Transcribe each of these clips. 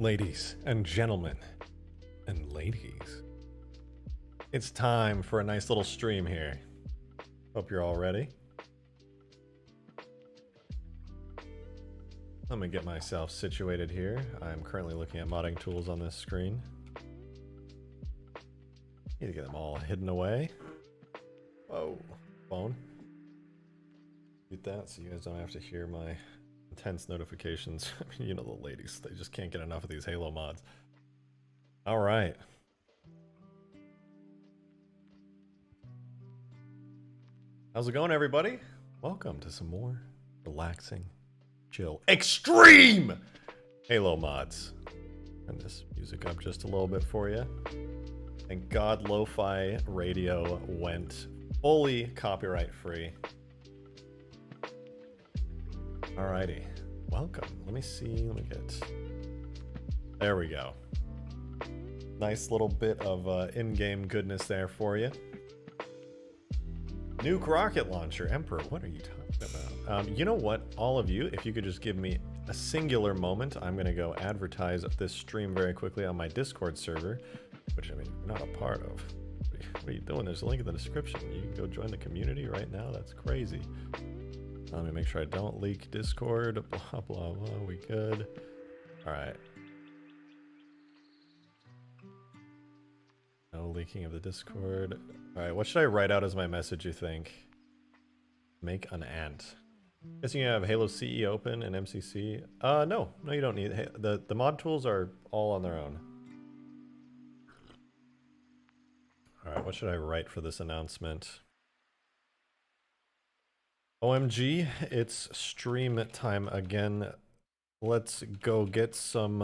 Ladies and gentlemen, and ladies, it's time for a nice little stream here. Hope you're all ready. Let me get myself situated here. I'm currently looking at modding tools on this screen. Need to get them all hidden away. Whoa, phone. Mute that so you guys don't have to hear my intense notifications. I mean, you know the ladies, they just can't get enough of these Halo mods. All right. How's it going, everybody? Welcome to some more relaxing, chill, extreme Halo mods. Turn this music up just a little bit for you. Thank God Lo-Fi Radio went fully copyright free. Alrighty, welcome. Let me see, let me get... There we go. Nice little bit of in-game goodness there for you. Nuke rocket launcher. Emperor, what are you talking about? You know what, all of you, if you could just give me a singular moment, I'm going to go advertise this stream very quickly on my Discord server, which, I mean, you're not a part of. What are you doing? There's a link in the description. You can go join the community right now. That's crazy. Let me make sure I don't leak Discord. Blah, blah, blah. We good. All right. No leaking of the Discord. All right. What should I write out as my message, you think? Make an ant. Guessing you have Halo CE open and MCC. No, you don't need it. The mod tools are all on their own. All right. What should I write for this announcement? OMG, it's stream time again. Let's go get some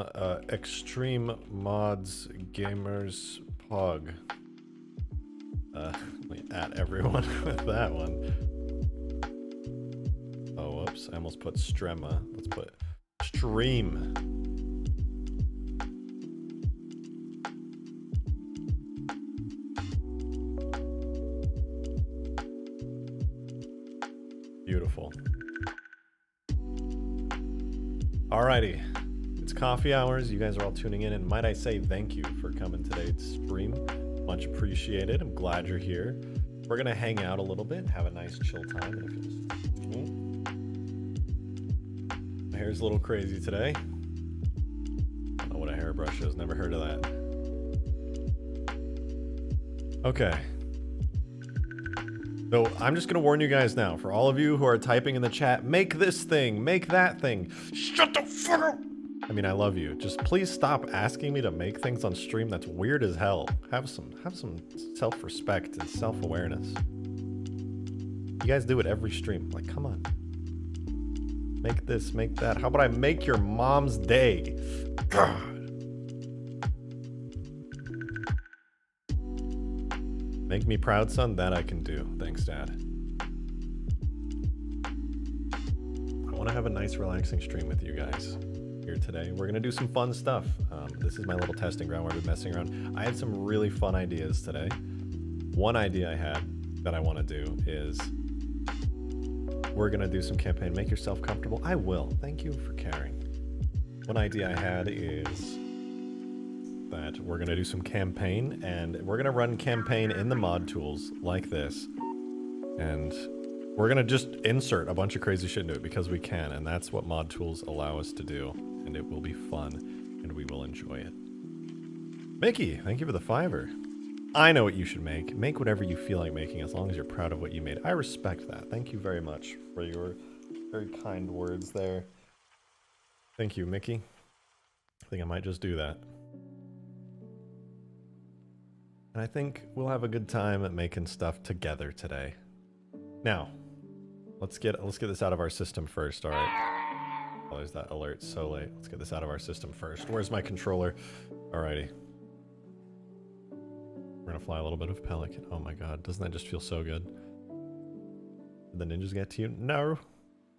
extreme mods gamers pog. Let me at everyone with that one. Oh, whoops, I almost put strema. Let's put stream. Beautiful. Alrighty, it's coffee hours. You guys are all tuning in, and might I say thank you for coming today to stream. Much appreciated. I'm glad you're here. We're gonna hang out a little bit, have a nice chill time. And if you just... My hair's a little crazy today. I don't know what a hairbrush is. Never heard of that. Okay. So I'm just going to warn you guys now, for all of you who are typing in the chat, make this thing, make that thing, shut the fuck up! I mean, I love you. Just please stop asking me to make things on stream. That's weird as hell. Have some self-respect and self-awareness. You guys do it every stream. Like, come on. Make this, make that. How about I make your mom's day? God. Make me proud, son. That I can do. Thanks, Dad. I want to have a nice, relaxing stream with you guys here today. We're going to do some fun stuff. This is my little testing ground where I've been messing around. I had some really fun ideas today. One idea I had that I want to do is we're going to do some campaign. Make yourself comfortable. I will. Thank you for caring. One idea I had is that we're going to do some campaign, and we're going to run campaign in the mod tools like this, and we're going to just insert a bunch of crazy shit into it because we can, and that's what mod tools allow us to do, and it will be fun and we will enjoy it. Mickey, thank you for the $5. I know what you should make. Make whatever you feel like making as long as you're proud of what you made. I respect that. Thank you very much for your very kind words there. Thank you, Mickey. I think I might just do that. And I think we'll have a good time at making stuff together today. Now, let's get this out of our system first, all right? Oh, there's that alert so late. Let's get this out of our system first. Where's my controller? Alrighty. We're gonna fly a little bit of Pelican. Oh my god, doesn't that just feel so good? Did the ninjas get to you? No.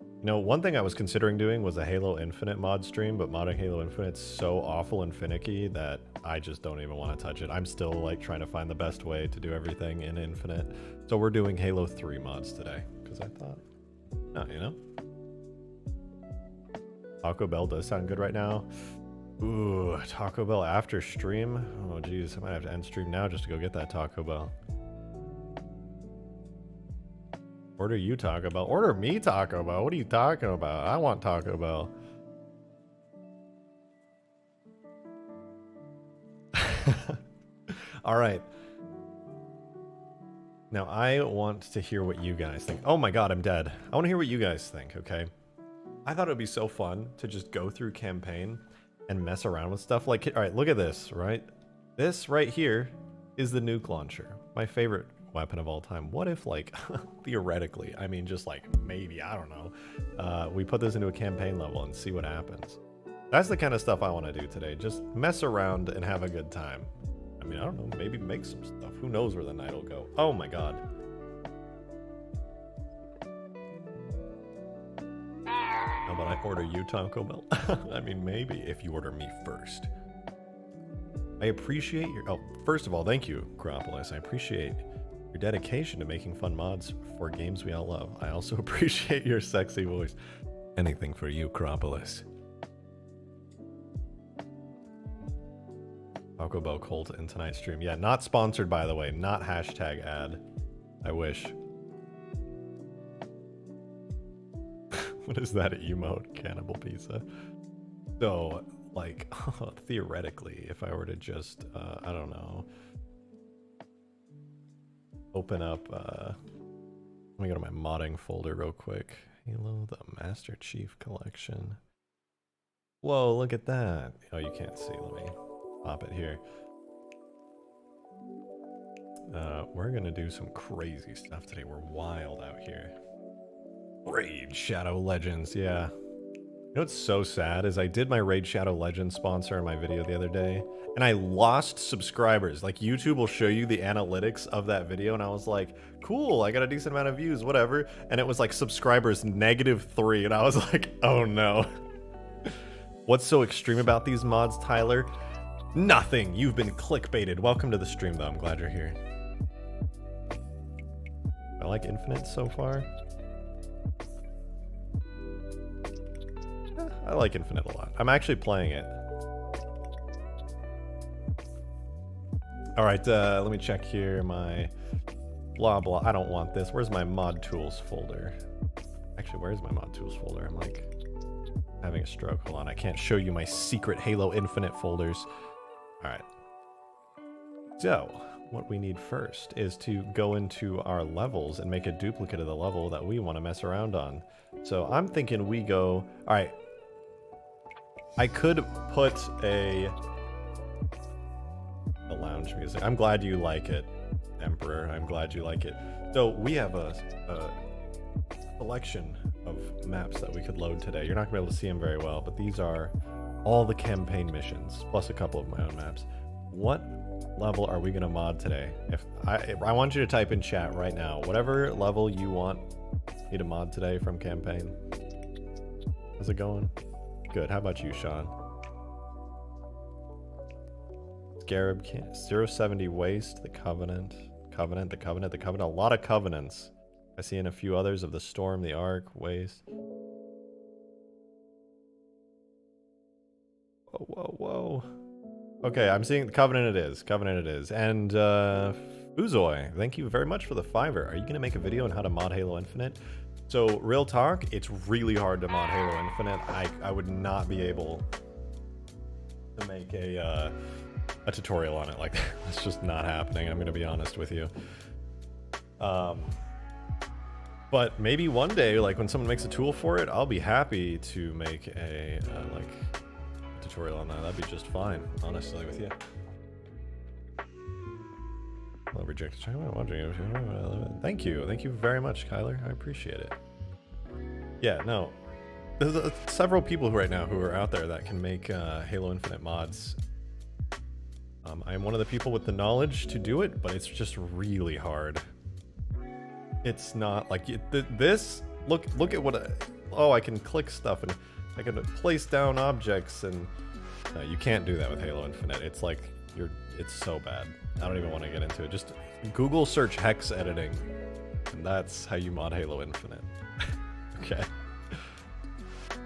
You know, one thing I was considering doing was a Halo Infinite mod stream, but modding Halo Infinite's so awful and finicky that I just don't even want to touch it. I'm still like trying to find the best way to do everything in Infinite. So we're doing Halo 3 mods today, because I thought, oh, you know? Taco Bell does sound good right now. Ooh, Taco Bell after stream? Oh geez, I might have to end stream now just to go get that Taco Bell. Order you Taco Bell. Order me Taco Bell. What are you talking about? I want Taco Bell. All right. Now I want to hear what you guys think. Oh my god, I'm dead. I want to hear what you guys think, okay? I thought it would be so fun to just go through campaign and mess around with stuff. Like, all right, look at this, right? This right here is the nuke launcher. My favorite weapon of all time. What if, like, theoretically, I mean, just like maybe, I don't know, we put this into a campaign level and see what happens. That's the kind of stuff I want to do today. Just mess around and have a good time. I mean, I don't know, maybe make some stuff. Who knows where the night will go? Oh my god. How about I order you Taco Bell? I mean, maybe if you order me first. I appreciate your... Oh, first of all, thank you, Acropolis. I appreciate your dedication to making fun mods for games we all love. I also appreciate your sexy voice. Anything for you, Acropolis. Taco Bell cult in tonight's stream. Yeah, not sponsored, by the way. Not hashtag ad. I wish. What is that emote? Cannibal pizza. So, like, theoretically, if I were to just, I don't know, open up, let me go to my modding folder real quick. Halo, the Master Chief Collection. Whoa, look at that. Oh, you can't see. Let me pop it here. We're gonna do some crazy stuff today. We're wild out here. Raid Shadow Legends, yeah. You know what's so sad is I did my Raid Shadow Legends sponsor in my video the other day, and I lost subscribers. Like, YouTube will show you the analytics of that video, and I was like, cool, I got a decent amount of views, whatever. And it was like subscribers -3, and I was like, oh no. What's so extreme about these mods, Tyler? Nothing. You've been clickbaited. Welcome to the stream, though. I'm glad you're here. I like Infinite so far. I like Infinite a lot. I'm actually playing it. All right, let me check here. My blah blah. I don't want this. Where's my mod tools folder? Actually, where's my mod tools folder? I'm like having a stroke. Hold on. I can't show you my secret Halo Infinite folders. All right. So, what we need first is to go into our levels and make a duplicate of the level that we want to mess around on. So, I'm thinking we go... All right. I could put a lounge music. I'm glad you like it, Emperor. I'm glad you like it. So, we have a selection of maps that we could load today. You're not going to be able to see them very well, but these are all the campaign missions, plus a couple of my own maps. What level are we going to mod today? If I want you to type in chat right now, whatever level you want me to mod today from campaign. How's it going? Good. How about you, Sean? Scarab, 070 Waste, the Covenant, a lot of Covenants. I see in a few others of the Storm, the Ark, Waste. Whoa, whoa. Okay, I'm seeing Covenant it is. Covenant it is. And, Uzoy, thank you very much for the $5. Are you going to make a video on how to mod Halo Infinite? So, real talk, it's really hard to mod Halo Infinite. I would not be able to make a tutorial on it like that. It's just not happening, I'm going to be honest with you. But maybe one day, like when someone makes a tool for it, I'll be happy to make a, like... tutorial on that. That'd be just fine, honestly, with you. Well, RejectedShotgun. Thank you very much, Kyler. I appreciate it. Yeah, no, there's several people right now who are out there that can make Halo Infinite mods. I'm one of the people with the knowledge to do it, but it's just really hard. It's not like this. Look at what. Oh, I can click stuff and I can place down objects, and you can't do that with Halo Infinite. It's like it's so bad. I don't even want to get into it. Just Google search hex editing, and that's how you mod Halo Infinite. Okay.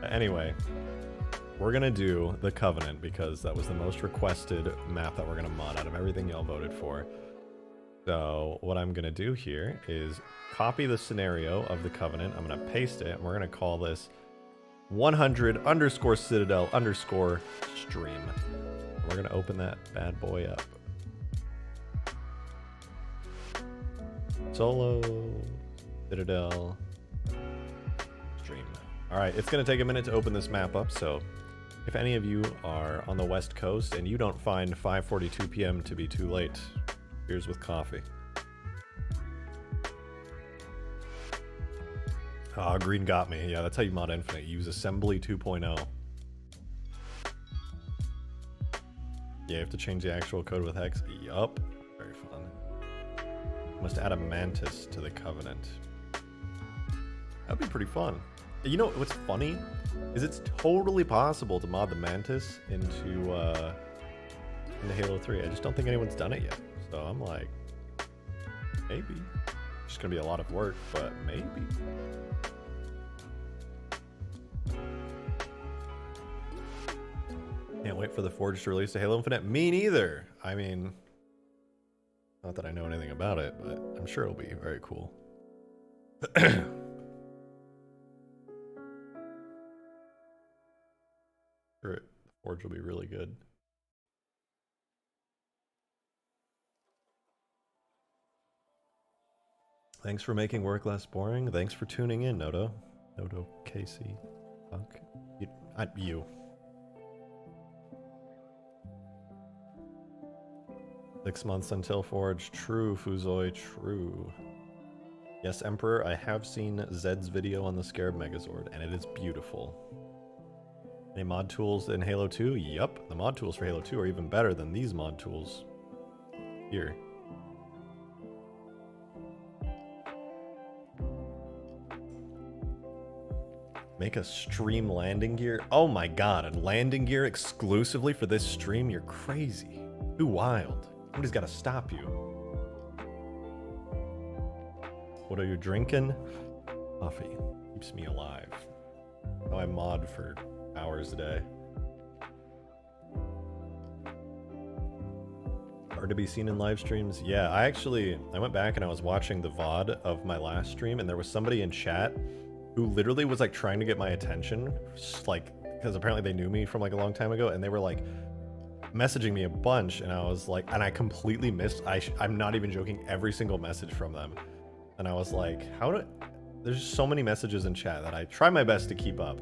Anyway, we're gonna do the Covenant because that was the most requested map that we're gonna mod out of everything y'all voted for. So what I'm gonna do here is copy the scenario of the Covenant. I'm gonna paste it, and we're gonna call this 100_Citadel_stream. We're gonna open that bad boy up. Solo Citadel stream. All right, it's gonna take a minute to open this map up, so if any of you are on the West Coast and you don't find 5:42 p.m. to be too late, here's with coffee. Ah, green got me. Yeah, that's how you mod Infinite. Use Assembly 2.0. Yeah, you have to change the actual code with Hex. Yup. Very fun. Must add a Mantis to the Covenant. That'd be pretty fun. You know what's funny? Is it's totally possible to mod the Mantis into Halo 3. I just don't think anyone's done it yet. So I'm like, maybe. It's just gonna be a lot of work, but maybe. Can't wait for the Forge to release a Halo Infinite. Me neither. I mean, not that I know anything about it, but I'm sure it'll be very cool. Sure, the Forge will be really good. Thanks for making work less boring. Thanks for tuning in, Noto. Noto KC. Fuck. You. Six months until Forge. True, Fuzoi, true. Yes, Emperor, I have seen Zed's video on the Scarab Megazord, and it is beautiful. Any mod tools in Halo 2? Yup, the mod tools for Halo 2 are even better than these mod tools here. Make a stream landing gear? Oh my god, a landing gear exclusively for this stream? You're crazy. Too wild. Somebody's gotta stop you. What are you drinking? Coffee. Keeps me alive. Now I mod for hours a day. Hard to be seen in live streams? Yeah, I went back and I was watching the VOD of my last stream, and there was somebody in chat who literally was like trying to get my attention, like, because apparently they knew me from like a long time ago, and they were like messaging me a bunch, and I was like, and I completely missed, I'm not even joking, every single message from them. And I was like, there's so many messages in chat that I try my best to keep up.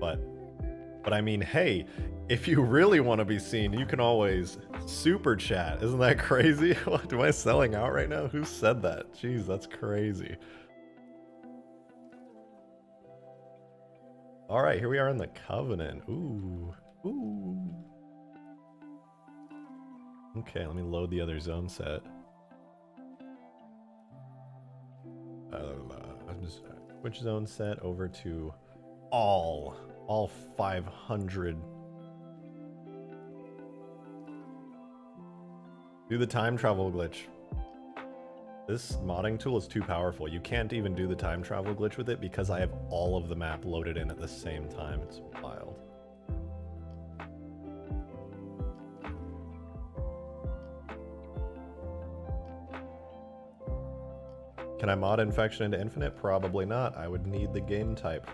But I mean, hey, if you really want to be seen, you can always super chat. Isn't that crazy? What, am I selling out right now? Who said that? Jeez, that's crazy. All right, here we are in the Covenant. Ooh. Okay, let me load the other zone set. Switch zone set over to all 500. Do the time travel glitch. This modding tool is too powerful. You can't even do the time travel glitch with it because I have all of the map loaded in at the same time. It's wild. Can I mod Infection into Infinite? Probably not. I would need the game type.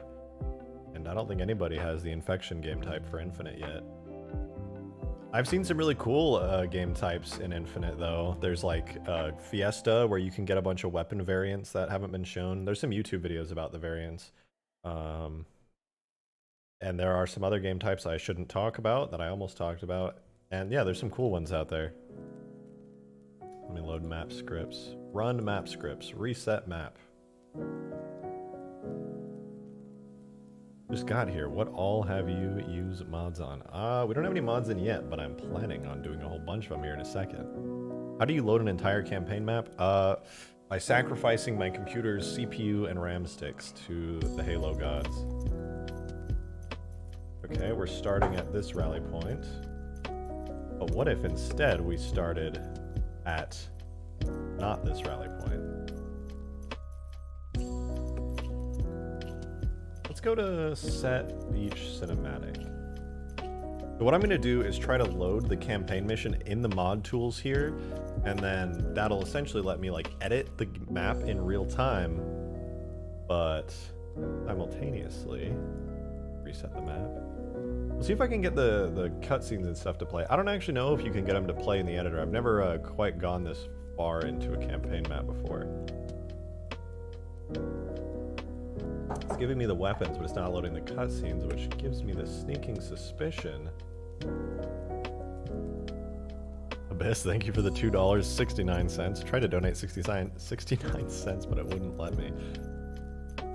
And I don't think anybody has the Infection game type for Infinite yet. I've seen some really cool game types in Infinite, though. There's like Fiesta, where you can get a bunch of weapon variants that haven't been shown. There's some YouTube videos about the variants. And there are some other game types I shouldn't talk about that I almost talked about. And yeah, there's some cool ones out there. Let me load map scripts. Run map scripts. Reset map. Just got here. What all have you used mods on? We don't have any mods in yet, but I'm planning on doing a whole bunch of them here in a second. How do you load an entire campaign map? By sacrificing my computer's CPU and RAM sticks to the Halo gods. Okay, we're starting at this rally point. But what if instead we started at not this rally point? Let's go to set beach cinematic. So what I'm going to do is try to load the campaign mission in the mod tools here, and then that'll essentially let me like edit the map in real time, but simultaneously reset the map. We'll see if I can get the cutscenes and stuff to play. I don't actually know if you can get them to play in the editor. I've never quite gone this far into a campaign map before. It's giving me the weapons, but it's not loading the cutscenes, which gives me the sneaking suspicion. Abyss, thank you for the $2.69. Tried to donate 69 cents, but it wouldn't let me.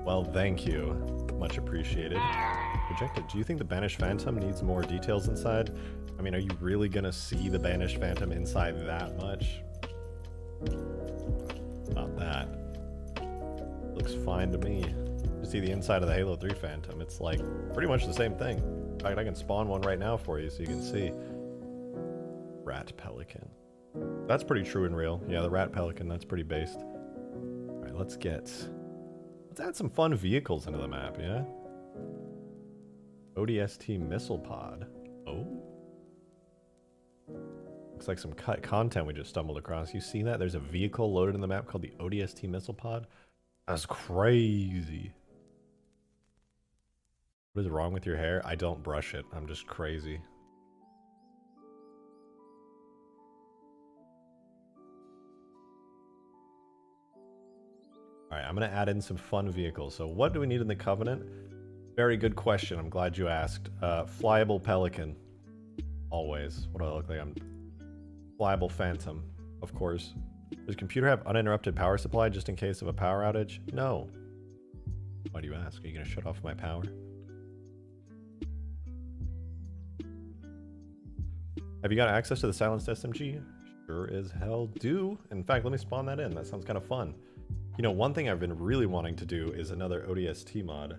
Well, thank you. Much appreciated. Rejected. Do you think the Banished Phantom needs more details inside? I mean, are you really gonna see the Banished Phantom inside that much? Not that. Looks fine to me. You see the inside of the Halo 3 Phantom. It's like pretty much the same thing. In fact, I can spawn one right now for you so you can see. Rat Pelican. That's pretty true and real. Yeah, the Rat Pelican, that's pretty based. Alright, let's add some fun vehicles into the map, yeah? ODST missile pod. Oh. Looks like some cut content we just stumbled across. You see that? There's a vehicle loaded in the map called the ODST missile pod. That's crazy. What is wrong with your hair? I don't brush it. I'm just crazy. Alright, I'm going to add in some fun vehicles. So what do we need in the Covenant? Very good question. I'm glad you asked. Flyable Pelican. Always. What do I look like? I'm Flyable Phantom, of course. Does computer have uninterrupted power supply just in case of a power outage? No. Why do you ask? Are you going to shut off my power? Have you got access to the silenced SMG? Sure as hell do. In fact, let me spawn that in. That sounds kind of fun. You know, one thing I've been really wanting to do is another ODST mod.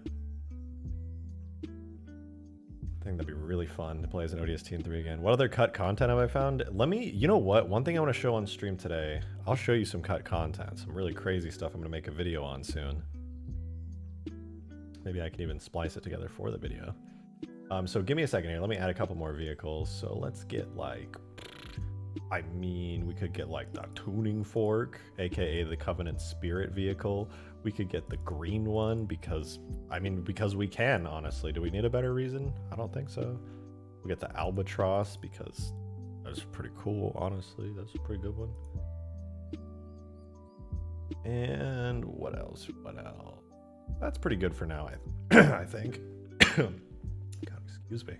I think that'd be really fun to play as an ODST in 3 again. What other cut content have I found? You know what? One thing I want to show on stream today, I'll show you some cut content, some really crazy stuff I'm going to make a video on soon. Maybe I can even splice it together for the video. So give me a second here. Let me add a couple more vehicles. So let's get like, I mean, we could get like the tuning fork, aka the Covenant Spirit vehicle. We could get the green one because we can, honestly. Do we need a better reason? I don't think so. We get the Albatross because that's pretty cool, honestly. That's a pretty good one. And what else? What else? That's pretty good for now, I think. God, excuse me.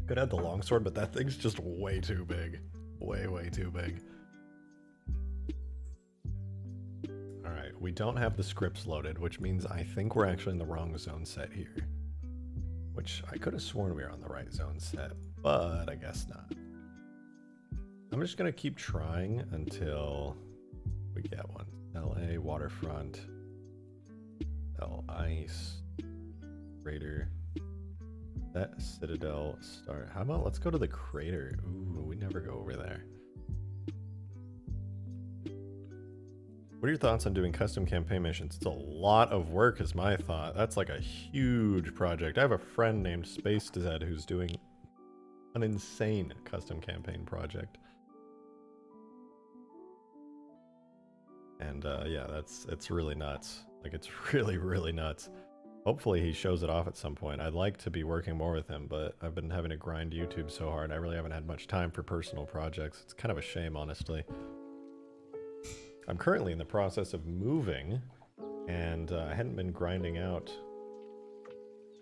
Could add the longsword, but that thing's just way too big. Way, way too big. Alright, we don't have the scripts loaded, which means I think we're actually in the wrong zone set here. Which I could have sworn we were on the right zone set, but I guess not. I'm just gonna keep trying until we get one. LA, Waterfront, L Ice, Raider. That Citadel start. How about let's go to the crater? Ooh, we never go over there. What are your thoughts on doing custom campaign missions? It's a lot of work is my thought. That's like a huge project. I have a friend named Space Zed who's doing an insane custom campaign project. And yeah, it's really nuts. Like it's really, really nuts. Hopefully he shows it off at some point. I'd like to be working more with him, but I've been having to grind YouTube so hard. I really haven't had much time for personal projects. It's kind of a shame, honestly. I'm currently in the process of moving, and I hadn't been grinding out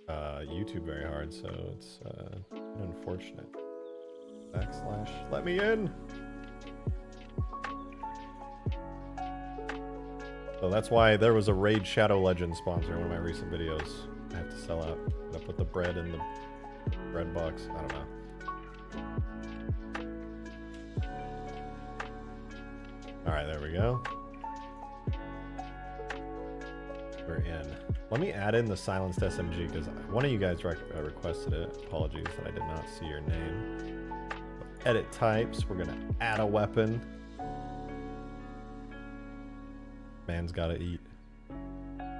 YouTube very hard, so it's unfortunate. Backslash, let me in! So that's why there was a Raid Shadow Legends sponsor in one of my recent videos. I have to sell out. I put the bread in the bread box. I don't know. Alright, there we go. We're in. Let me add in the silenced SMG because one of you guys requested it. Apologies that I did not see your name. Edit types. We're going to add a weapon. Man's gotta eat.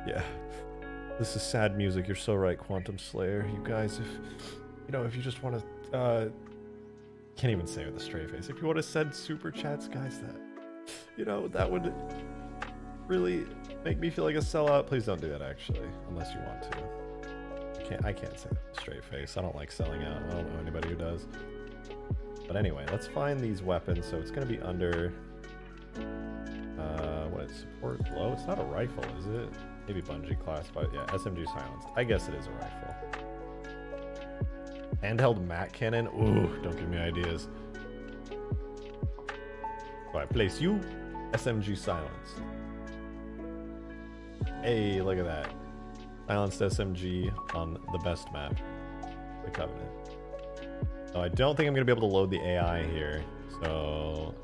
Yeah. This is sad music. You're so right, Quantum Slayer. You guys, if you just want to, can't even say it with a straight face. If you want to send super chats, guys, that would really make me feel like a sellout. Please don't do that, actually, unless you want to. I can't say that with a straight face. I don't like selling out. I don't know anybody who does. But anyway, let's find these weapons. So it's going to be under, what is support low? It's not a rifle, is it? Maybe Bungie class, but yeah, SMG silenced. I guess it is a rifle. Handheld mat cannon. Ooh, don't give me ideas. So I place you. SMG silenced. Hey, look at that. Silenced SMG on the best map. The Covenant. So I don't think I'm going to be able to load the AI here. So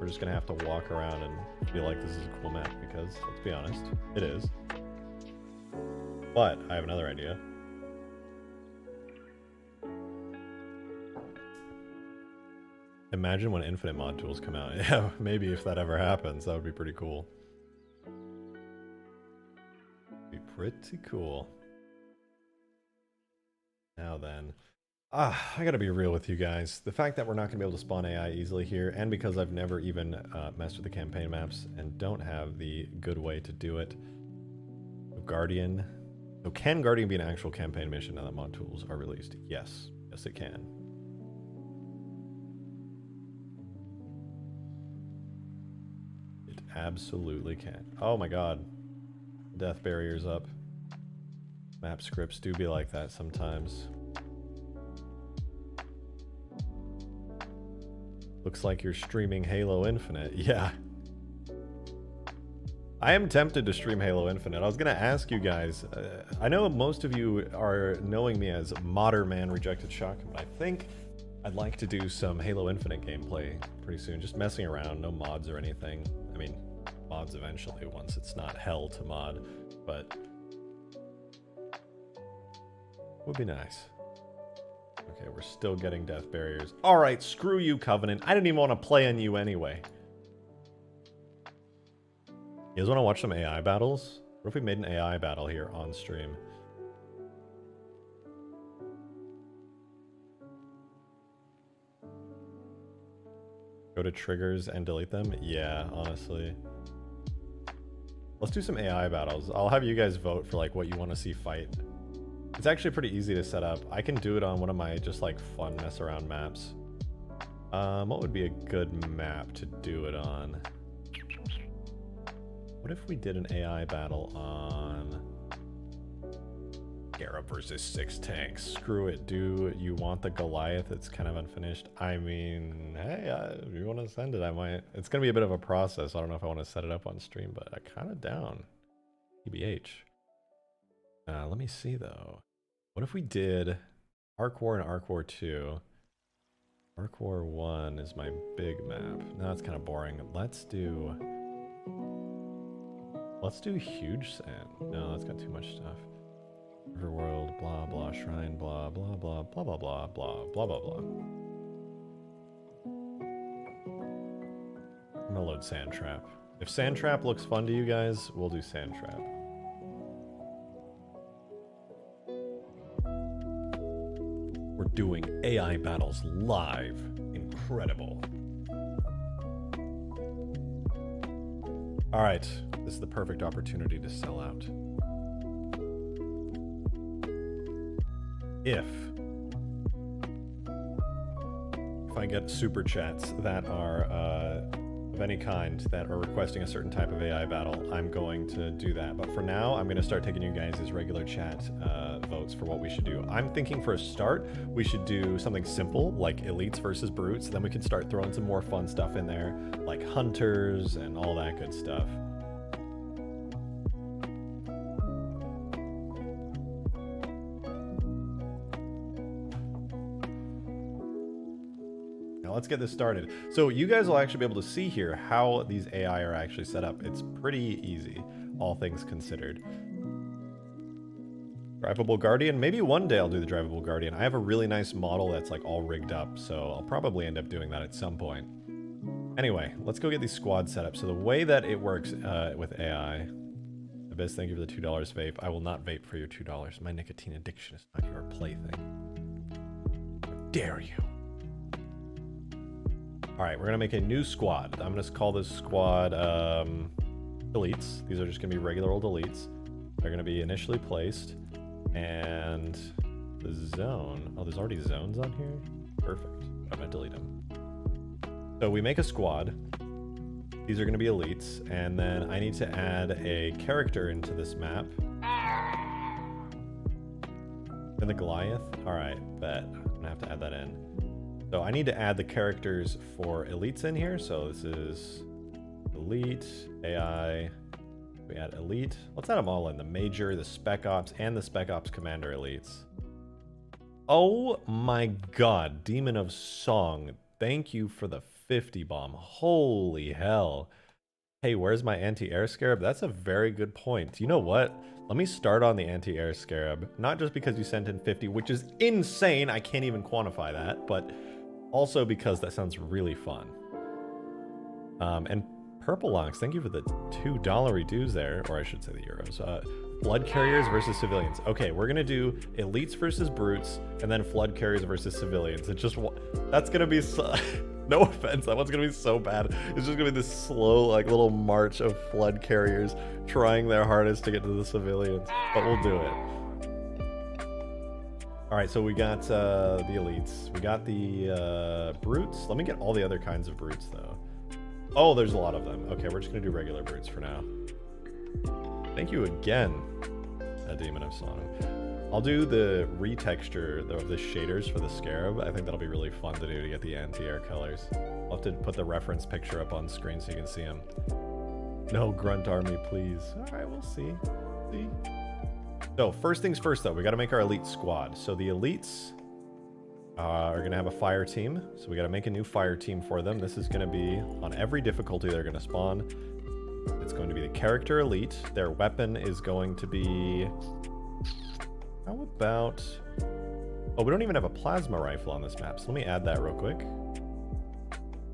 we're just going to have to walk around and feel like this is a cool map because, let's be honest, it is. But I have another idea. Imagine when infinite mod tools come out. Yeah, maybe if that ever happens, that would be pretty cool. Be pretty cool. Now then. I gotta be real with you guys. The fact that we're not gonna be able to spawn AI easily here, and because I've never even messed with the campaign maps and don't have the good way to do it. Guardian. So can Guardian be an actual campaign mission now that mod tools are released? Yes. Yes, it can. It absolutely can. Oh my god. Death barrier's up. Map scripts do be like that sometimes. Looks like you're streaming Halo Infinite. Yeah. I am tempted to stream Halo Infinite. I was going to ask you guys, I know most of you are knowing me as Modder Man Rejected Shotgun, but I think I'd like to do some Halo Infinite gameplay pretty soon. Just messing around, no mods or anything. I mean, mods eventually once it's not hell to mod, but would be nice. Okay, we're still getting death barriers. All right, screw you, Covenant. I didn't even want to play on you anyway. You guys want to watch some AI battles? What if we made an AI battle here on stream? Go to triggers and delete them? Yeah, honestly. Let's do some AI battles. I'll have you guys vote for like what you want to see fight. It's actually pretty easy to set up. I can do it on one of my just like fun mess around maps. What would be a good map to do it on? What if we did an AI battle on Scarab versus 6 tanks? Screw it. Do you want the Goliath? It's kind of unfinished. I mean, hey, if you want to send it, I might. It's going to be a bit of a process. I don't know if I want to set it up on stream, but I kind of down. TBH. Let me see though. What if we did Arc War and Arc War 2? Arc War 1 is my big map. No, that's kind of boring. Let's do Huge Sand. No, that's got too much stuff. Riverworld, blah blah, Shrine, blah blah blah, blah blah blah, blah blah blah blah. I'm gonna load Sand Trap. If Sand Trap looks fun to you guys, we'll do Sand Trap. We're doing AI battles live. Incredible. All right, this is the perfect opportunity to sell out. If I get super chats that are of any kind that are requesting a certain type of AI battle, I'm going to do that. But for now, I'm going to start taking you guys' regular chat votes for what we should do. I'm thinking for a start, we should do something simple like elites versus brutes. Then we can start throwing some more fun stuff in there, like hunters and all that good stuff. Let's get this started. So you guys will actually be able to see here how these AI are actually set up. It's pretty easy, all things considered. Drivable Guardian. Maybe one day I'll do the Drivable Guardian. I have a really nice model that's like all rigged up, so I'll probably end up doing that at some point. Anyway, let's go get these squads set up. So the way that it works with AI, Abyss, thank you for the $2 vape. I will not vape for your $2. My nicotine addiction is not your plaything. How dare you? All right, we're gonna make a new squad. I'm gonna call this squad elites. These are just gonna be regular old elites. They're gonna be initially placed, and the zone. Oh, there's already zones on here. Perfect. I'm gonna delete them. So we make a squad. These are gonna be elites, and then I need to add a character into this map. And the Goliath. All right, bet. I'm gonna have to add that in. So I need to add the characters for elites in here. So this is elite, AI. We add elite. Let's add them all in. The major, the spec ops, and the spec ops commander elites. Oh my god, Demon of Song. Thank you for the 50 bomb. Holy hell. Hey, where's my anti-air scarab? That's a very good point. You know what? Let me start on the anti-air scarab. Not just because you sent in 50, which is insane. I can't even quantify that, but also because that sounds really fun. And Purple Locks, thank you for the $2 reduce there, or I should say the euros. Flood carriers versus civilians. Okay, we're gonna do elites versus brutes, and then flood carriers versus civilians. It's just, that's gonna be so, no offense, that one's gonna be so bad. It's just gonna be this slow, like, little march of flood carriers trying their hardest to get to the civilians, but we'll do it. All right, so we got the elites. We got the brutes. Let me get all the other kinds of brutes, though. Oh, there's a lot of them. Okay, we're just gonna do regular brutes for now. Thank you again, a Demon of Song. I'll do the retexture of the shaders for the Scarab. I think that'll be really fun to do to get the anti-air colors. I'll have to put the reference picture up on screen so you can see them. No grunt army, please. All right, we'll see. So first things first, though, we got to make our elite squad. So the elites are going to have a fire team. So we got to make a new fire team for them. This is going to be on every difficulty they're going to spawn. It's going to be the character elite. Their weapon is going to be... How about... Oh, we don't even have a plasma rifle on this map. So let me add that real quick.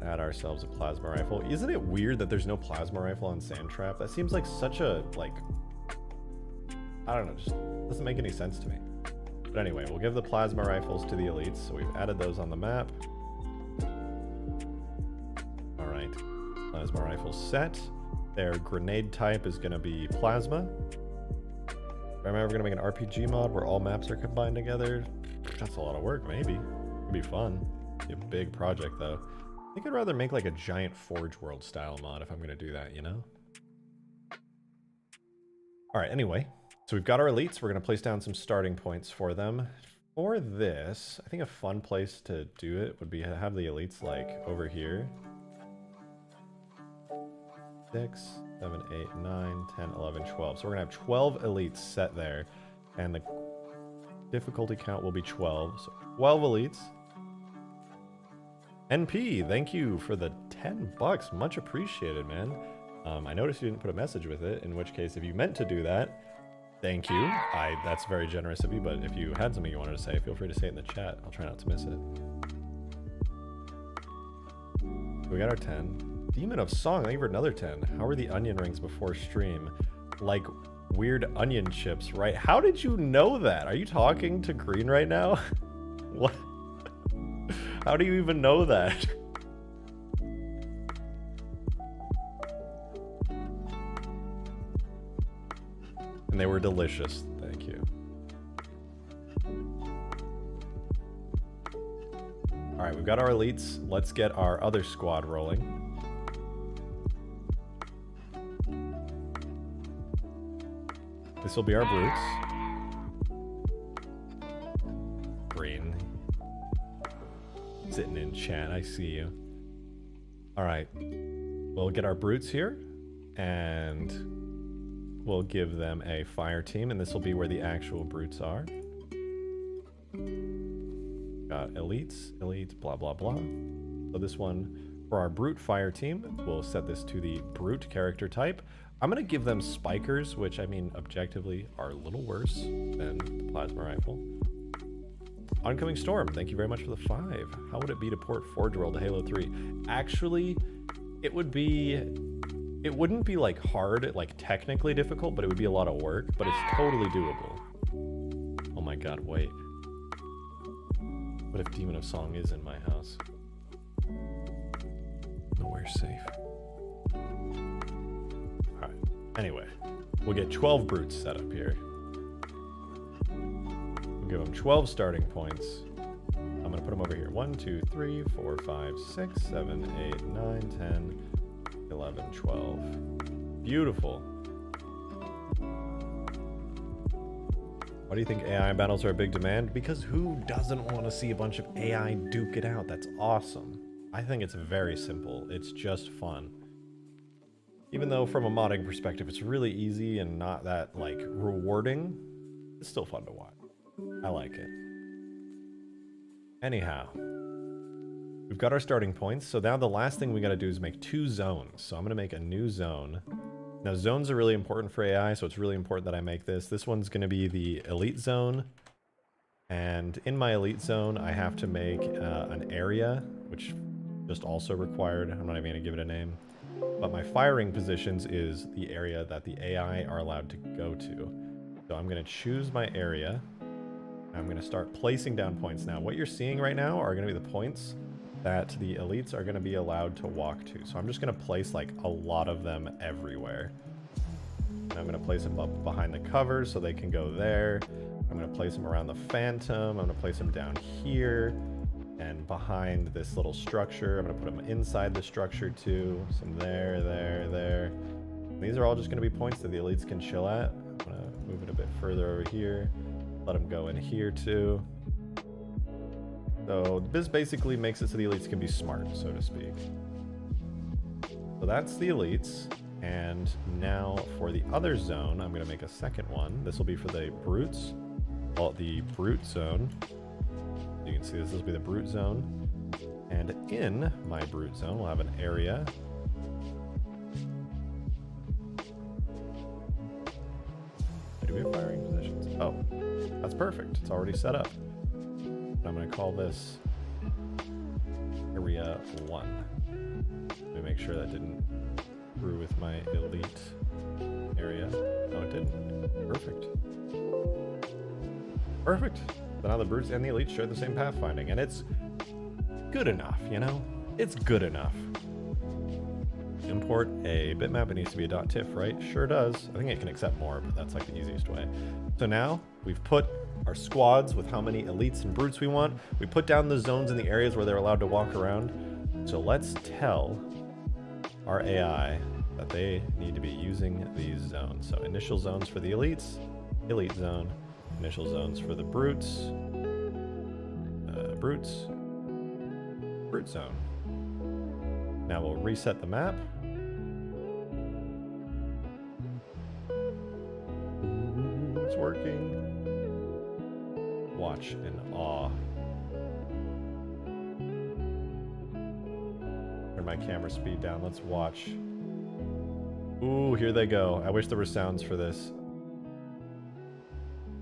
Add ourselves a plasma rifle. Isn't it weird that there's no plasma rifle on Sandtrap? That seems like such a, like... I don't know, just doesn't make any sense to me. But anyway, we'll give the plasma rifles to the elites. So we've added those on the map. All right, plasma rifle set. Their grenade type is going to be plasma. Remember, we're going to make an RPG mod where all maps are combined together. That's a lot of work, maybe. It'd be fun. It'd be a big project, though. I think I'd rather make like a giant Forge World style mod if I'm going to do that, you know? All right, anyway. So we've got our elites. We're going to place down some starting points for them. For this, I think a fun place to do it would be to have the elites like over here. 6, 7, 8, 9, 10, 11, 12. So we're going to have 12 elites set there. And the difficulty count will be 12. So 12 elites. NP, thank you for the 10 bucks. Much appreciated, man. I noticed you didn't put a message with it, in which case, if you meant to do that, thank you. That's very generous of you, but if you had something you wanted to say, feel free to say it in the chat. I'll try not to miss it. We got our 10. Demon of Song, thank you for another 10. How are the onion rings before stream? Like weird onion chips, right? How did you know that? Are you talking to Green right now? What? How do you even know that? And they were delicious. Thank you. All right, we've got our elites. Let's get our other squad rolling. This will be our brutes. Green. Sitting in chat, I see you. All right, we'll get our brutes here, and we'll give them a fire team, and this will be where the actual brutes are. Got elites, blah, blah, blah. So this one, for our brute fire team, we'll set this to the brute character type. I'm going to give them spikers, which, I mean, objectively are a little worse than the plasma rifle. Oncoming Storm, thank you very much for the 5. How would it be to port Forge World to Halo 3? Actually, it would be It wouldn't be like hard, like technically difficult, but it would be a lot of work, but it's totally doable. Oh my god, wait. What if Demon of Song is in my house? Nowhere's safe. Alright, anyway. We'll get 12 brutes set up here. We'll give them 12 starting points. I'm gonna put them over here. 1, 2, 3, 4, 5, 6, 7, 8, 9, 10, 11, 12. Beautiful. Why do you think AI battles are a big demand? Because who doesn't want to see a bunch of AI duke it out? That's awesome. I think it's very simple. It's just fun. Even though from a modding perspective, it's really easy and not that, like, rewarding, it's still fun to watch. I like it. Anyhow, we've got our starting points. So now the last thing we got to do is make 2 zones. So I'm going to make a new zone. Now, zones are really important for AI, so it's really important that I make this. This one's going to be the elite zone. And in my elite zone, I have to make an area, which just also required. I'm not even going to give it a name. But my firing positions is the area that the AI are allowed to go to. So I'm going to choose my area. I'm going to start placing down points. Now, what you're seeing right now are going to be the points that the elites are going to be allowed to walk to. So I'm just going to place like a lot of them everywhere. And I'm going to place them up behind the covers so they can go there. I'm going to place them around the phantom. I'm going to place them down here and behind this little structure. I'm going to put them inside the structure too. Some there, there, there. And these are all just going to be points that the elites can chill at. I'm going to move it a bit further over here. Let them go in here too. So this basically makes it so the elites can be smart, so to speak. So that's the elites. And now for the other zone, I'm going to make a second one. This will be for the brutes. Well, the brute zone. You can see this will be the brute zone. And in my brute zone, we'll have an area. Do we have firing positions? Oh, that's perfect. It's already set up. I'm going to call this Area 1. Let me make sure that didn't screw with my elite area. No, it didn't. Perfect. Perfect. So now the brutes and the elites share the same pathfinding, and it's good enough, you know? It's good enough. Import a bitmap. It needs to be a .tiff, right? Sure does. I think it can accept more, but that's like the easiest way. So now we've put our squads with how many elites and brutes we want. We put down the zones in the areas where they're allowed to walk around. So let's tell our AI that they need to be using these zones. So initial zones for the elites, elite zone, initial zones for the brutes, brute zone. Now we'll reset the map. It's working. Watch in awe. Turn my camera speed down. Let's watch. Ooh, here they go. I wish there were sounds for this.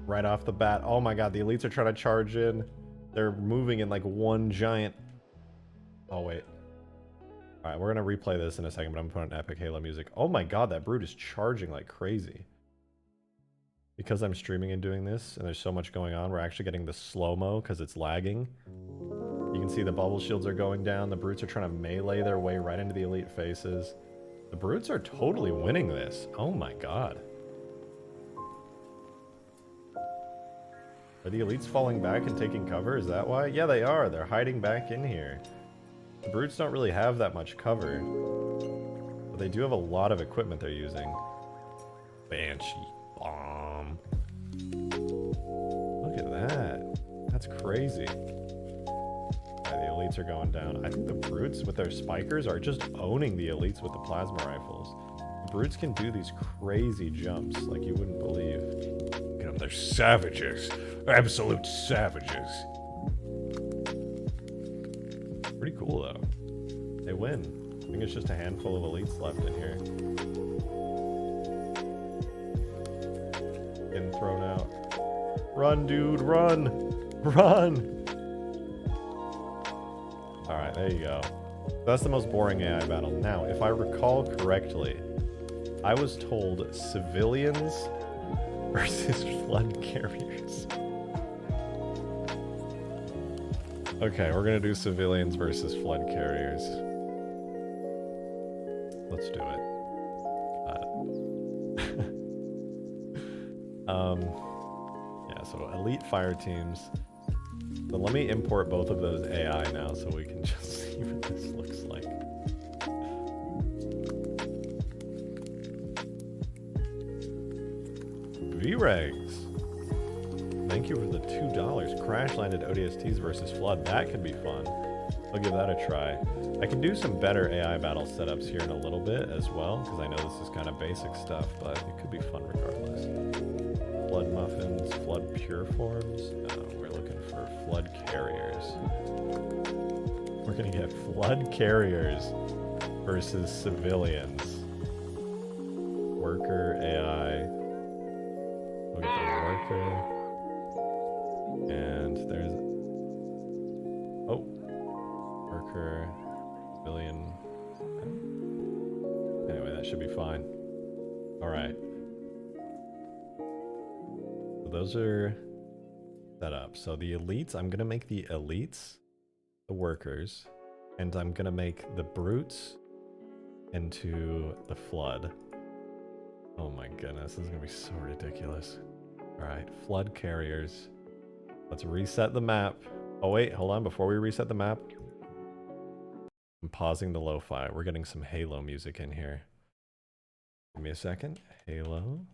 Right off the bat. Oh my god, the elites are trying to charge in. They're moving in like one giant... Oh, wait. Alright, we're going to replay this in a second, but I'm putting epic Halo music. Oh my god, that brute is charging like crazy. Because I'm streaming and doing this, and there's so much going on, we're actually getting the slow-mo because it's lagging. You can see the bubble shields are going down. The brutes are trying to melee their way right into the elite faces. The brutes are totally winning this. Oh my god. Are the elites falling back and taking cover? Is that why? Yeah, they are. They're hiding back in here. The brutes don't really have that much cover. But they do have a lot of equipment they're using. Banshee bomb. Look at that. That's crazy. Right, the elites are going down. I think the brutes with their spikers are just owning the elites with the plasma rifles. The brutes can do these crazy jumps like you wouldn't believe. Look at them, they're savages. Absolute savages. Pretty cool though. They win. I think it's just a handful of elites left in here. Getting thrown out. Run, dude, run! Run! Alright, there you go. That's the most boring AI battle. Now, if I recall correctly, I was told civilians versus flood carriers. Okay, we're gonna do civilians versus flood carriers. Let's do it. Yeah, so elite fire teams. But let me import both of those AI now so we can just see what this looks like. V-Regs. Thank you for the $2. Crash landed ODSTs versus Flood. That could be fun. I'll give that a try. I can do some better AI battle setups here in a little bit as well, because I know this is kind of basic stuff, but it could be fun regardless. Flood muffins, flood pure forms. We're looking for flood carriers. We're gonna get flood carriers versus civilians. Worker AI. Look at the worker. And there's worker, civilian. Anyway, that should be fine. All right. So those are set up. So the elites, I'm gonna make the elites the workers, and I'm gonna make the brutes into the flood. Oh my goodness, this is gonna be so ridiculous. All right, flood carriers. Let's reset the map. Oh wait, hold on, before we reset the map, I'm pausing the lo-fi. We're getting some Halo music in here. Give me a second. Halo.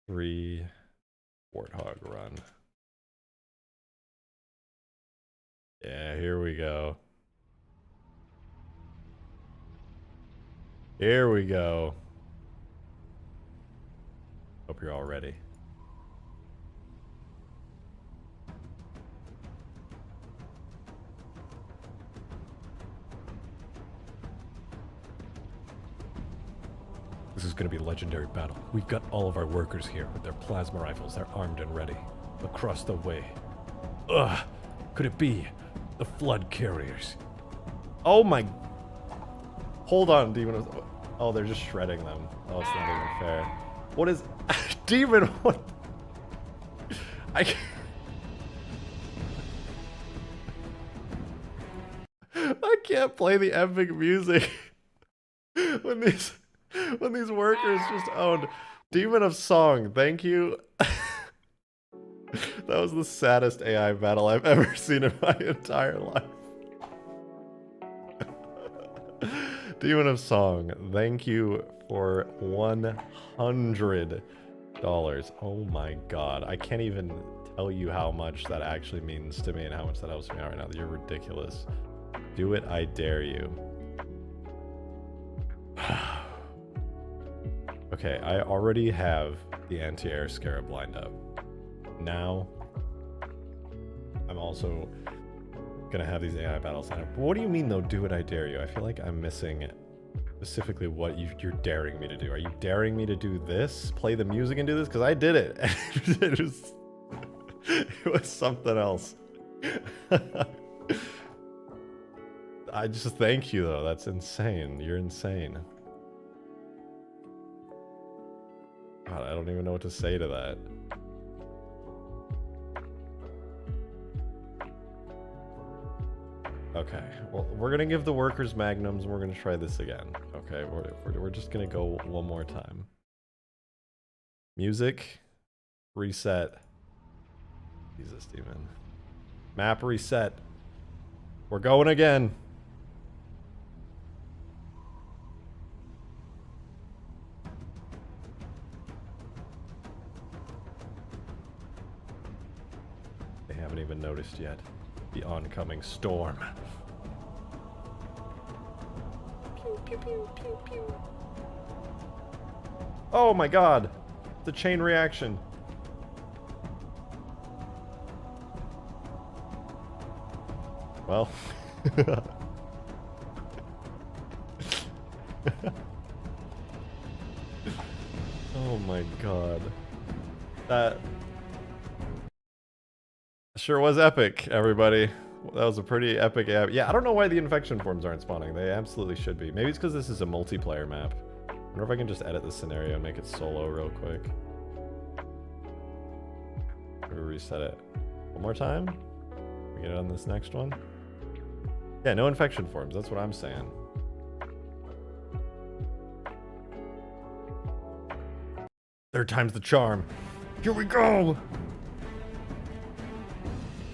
3 Warthog run. Yeah, here we go. Here we go. Hope you're all ready. This is going to be a legendary battle. We've got all of our workers here with their plasma rifles. They're armed and ready. Across the way. Ugh! Could it be the flood carriers? Oh my... Hold on, Demon. Oh, they're just shredding them. Oh, it's not even fair. What is... Demon, what? I can't play the epic music when these workers just owned. Demon of Song, thank you. That was the saddest AI battle I've ever seen in my entire life. Demon of Song, thank you for $100. Oh my god. I can't even tell you how much that actually means to me and how much that helps me out right now. You're ridiculous. Do it, I dare you. Okay, I already have the anti-air Scarab lined up. Now, I'm also gonna have these AI battles lined up. What do you mean though, do it, I dare you? I feel like I'm missing specifically what you're daring me to do. Are you daring me to do this? Play the music and do this? Because I did it. It was something else. I just thank you though. That's insane. You're insane. God, I don't even know what to say to that. Okay, well, we're gonna give the workers magnums and we're gonna try this again. Okay, we're just gonna go one more time. Music, reset. Jesus, Demon. Map reset. We're going again. They haven't even noticed yet. The oncoming storm. Pew, pew, pew, pew, pew. Oh my god! The chain reaction. Well. Oh my god. That Sure was epic, everybody. That was a pretty epic app. Yeah, I don't know why the infection forms aren't spawning. They absolutely should be. Maybe it's because this is a multiplayer map. I wonder if I can just edit this scenario and make it solo real quick. Maybe reset it one more time. We get it on this next one. Yeah, no infection forms. That's what I'm saying. Third time's the charm. Here we go.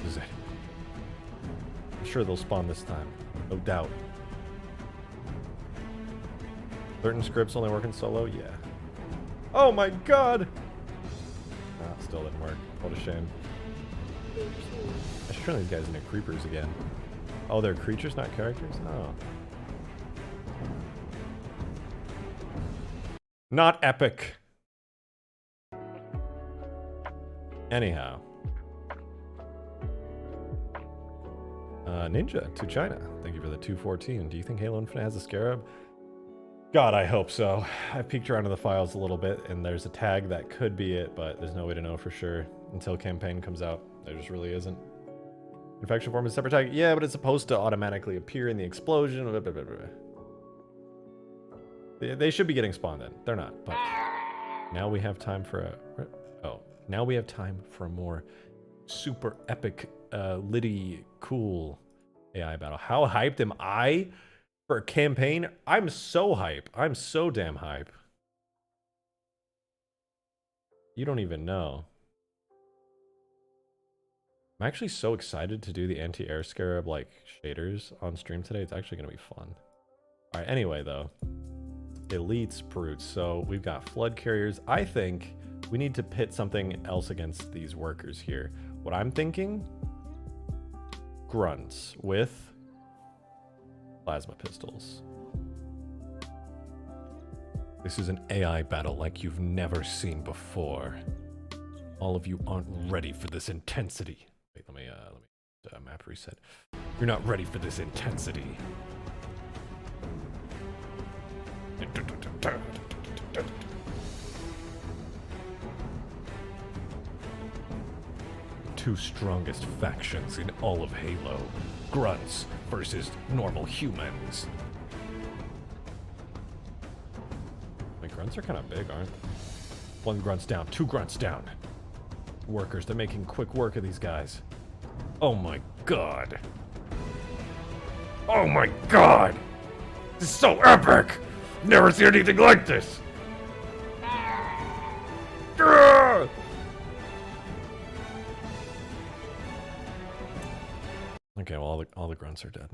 This is it. I'm sure they'll spawn this time. No doubt. Certain scripts only work in solo? Yeah. Oh my god! Ah, still didn't work. What a shame. I should turn these guys into creepers again. Oh, they're creatures, not characters? Oh. Not epic. Anyhow. Ninja to China. Thank you for the 214. Do you think Halo Infinite has a Scarab? God, I hope so. I've peeked around in the files a little bit, and there's a tag that could be it, but there's no way to know for sure until campaign comes out. There just really isn't. Infection form is a separate tag. Yeah, but it's supposed to automatically appear in the explosion. Blah, blah, blah, blah. They should be getting spawned then. They're not, but now we have time for a... Oh, now we have time for a more super epic, litty, cool AI battle. How hyped am I for a campaign? I'm so hype. I'm so damn hype. You don't even know. I'm actually so excited to do the anti-air scarab like shaders on stream today. It's actually gonna be fun. All right, anyway though, elites, brutes. So we've got flood carriers. I think we need to pit something else against these workers here. What I'm thinking, grunts with plasma pistols. This is an AI battle like you've never seen before. All of you aren't ready for this intensity. Wait, let me map reset. You're not ready for this intensity. Two strongest factions in all of Halo. Grunts versus normal humans. The grunts are kind of big, aren't they? One grunt's down, two grunts down. Workers, they're making quick work of these guys. Oh my god. Oh my god! This is so epic! Never seen anything like this! Okay, well, all the grunts are dead.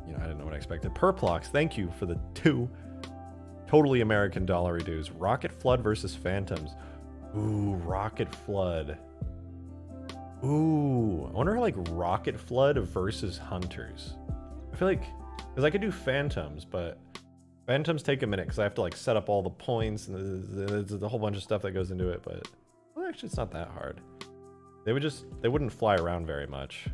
You know, I didn't know what I expected. Perplox, thank you for the 2 totally American dollary dues. Rocket Flood versus Phantoms. Ooh, Rocket Flood. Ooh, I wonder like Rocket Flood versus Hunters. I feel like, because I could do Phantoms, but Phantoms take a minute because I have to like set up all the points and there's a whole bunch of stuff that goes into it, but well, actually it's not that hard. They wouldn't fly around very much.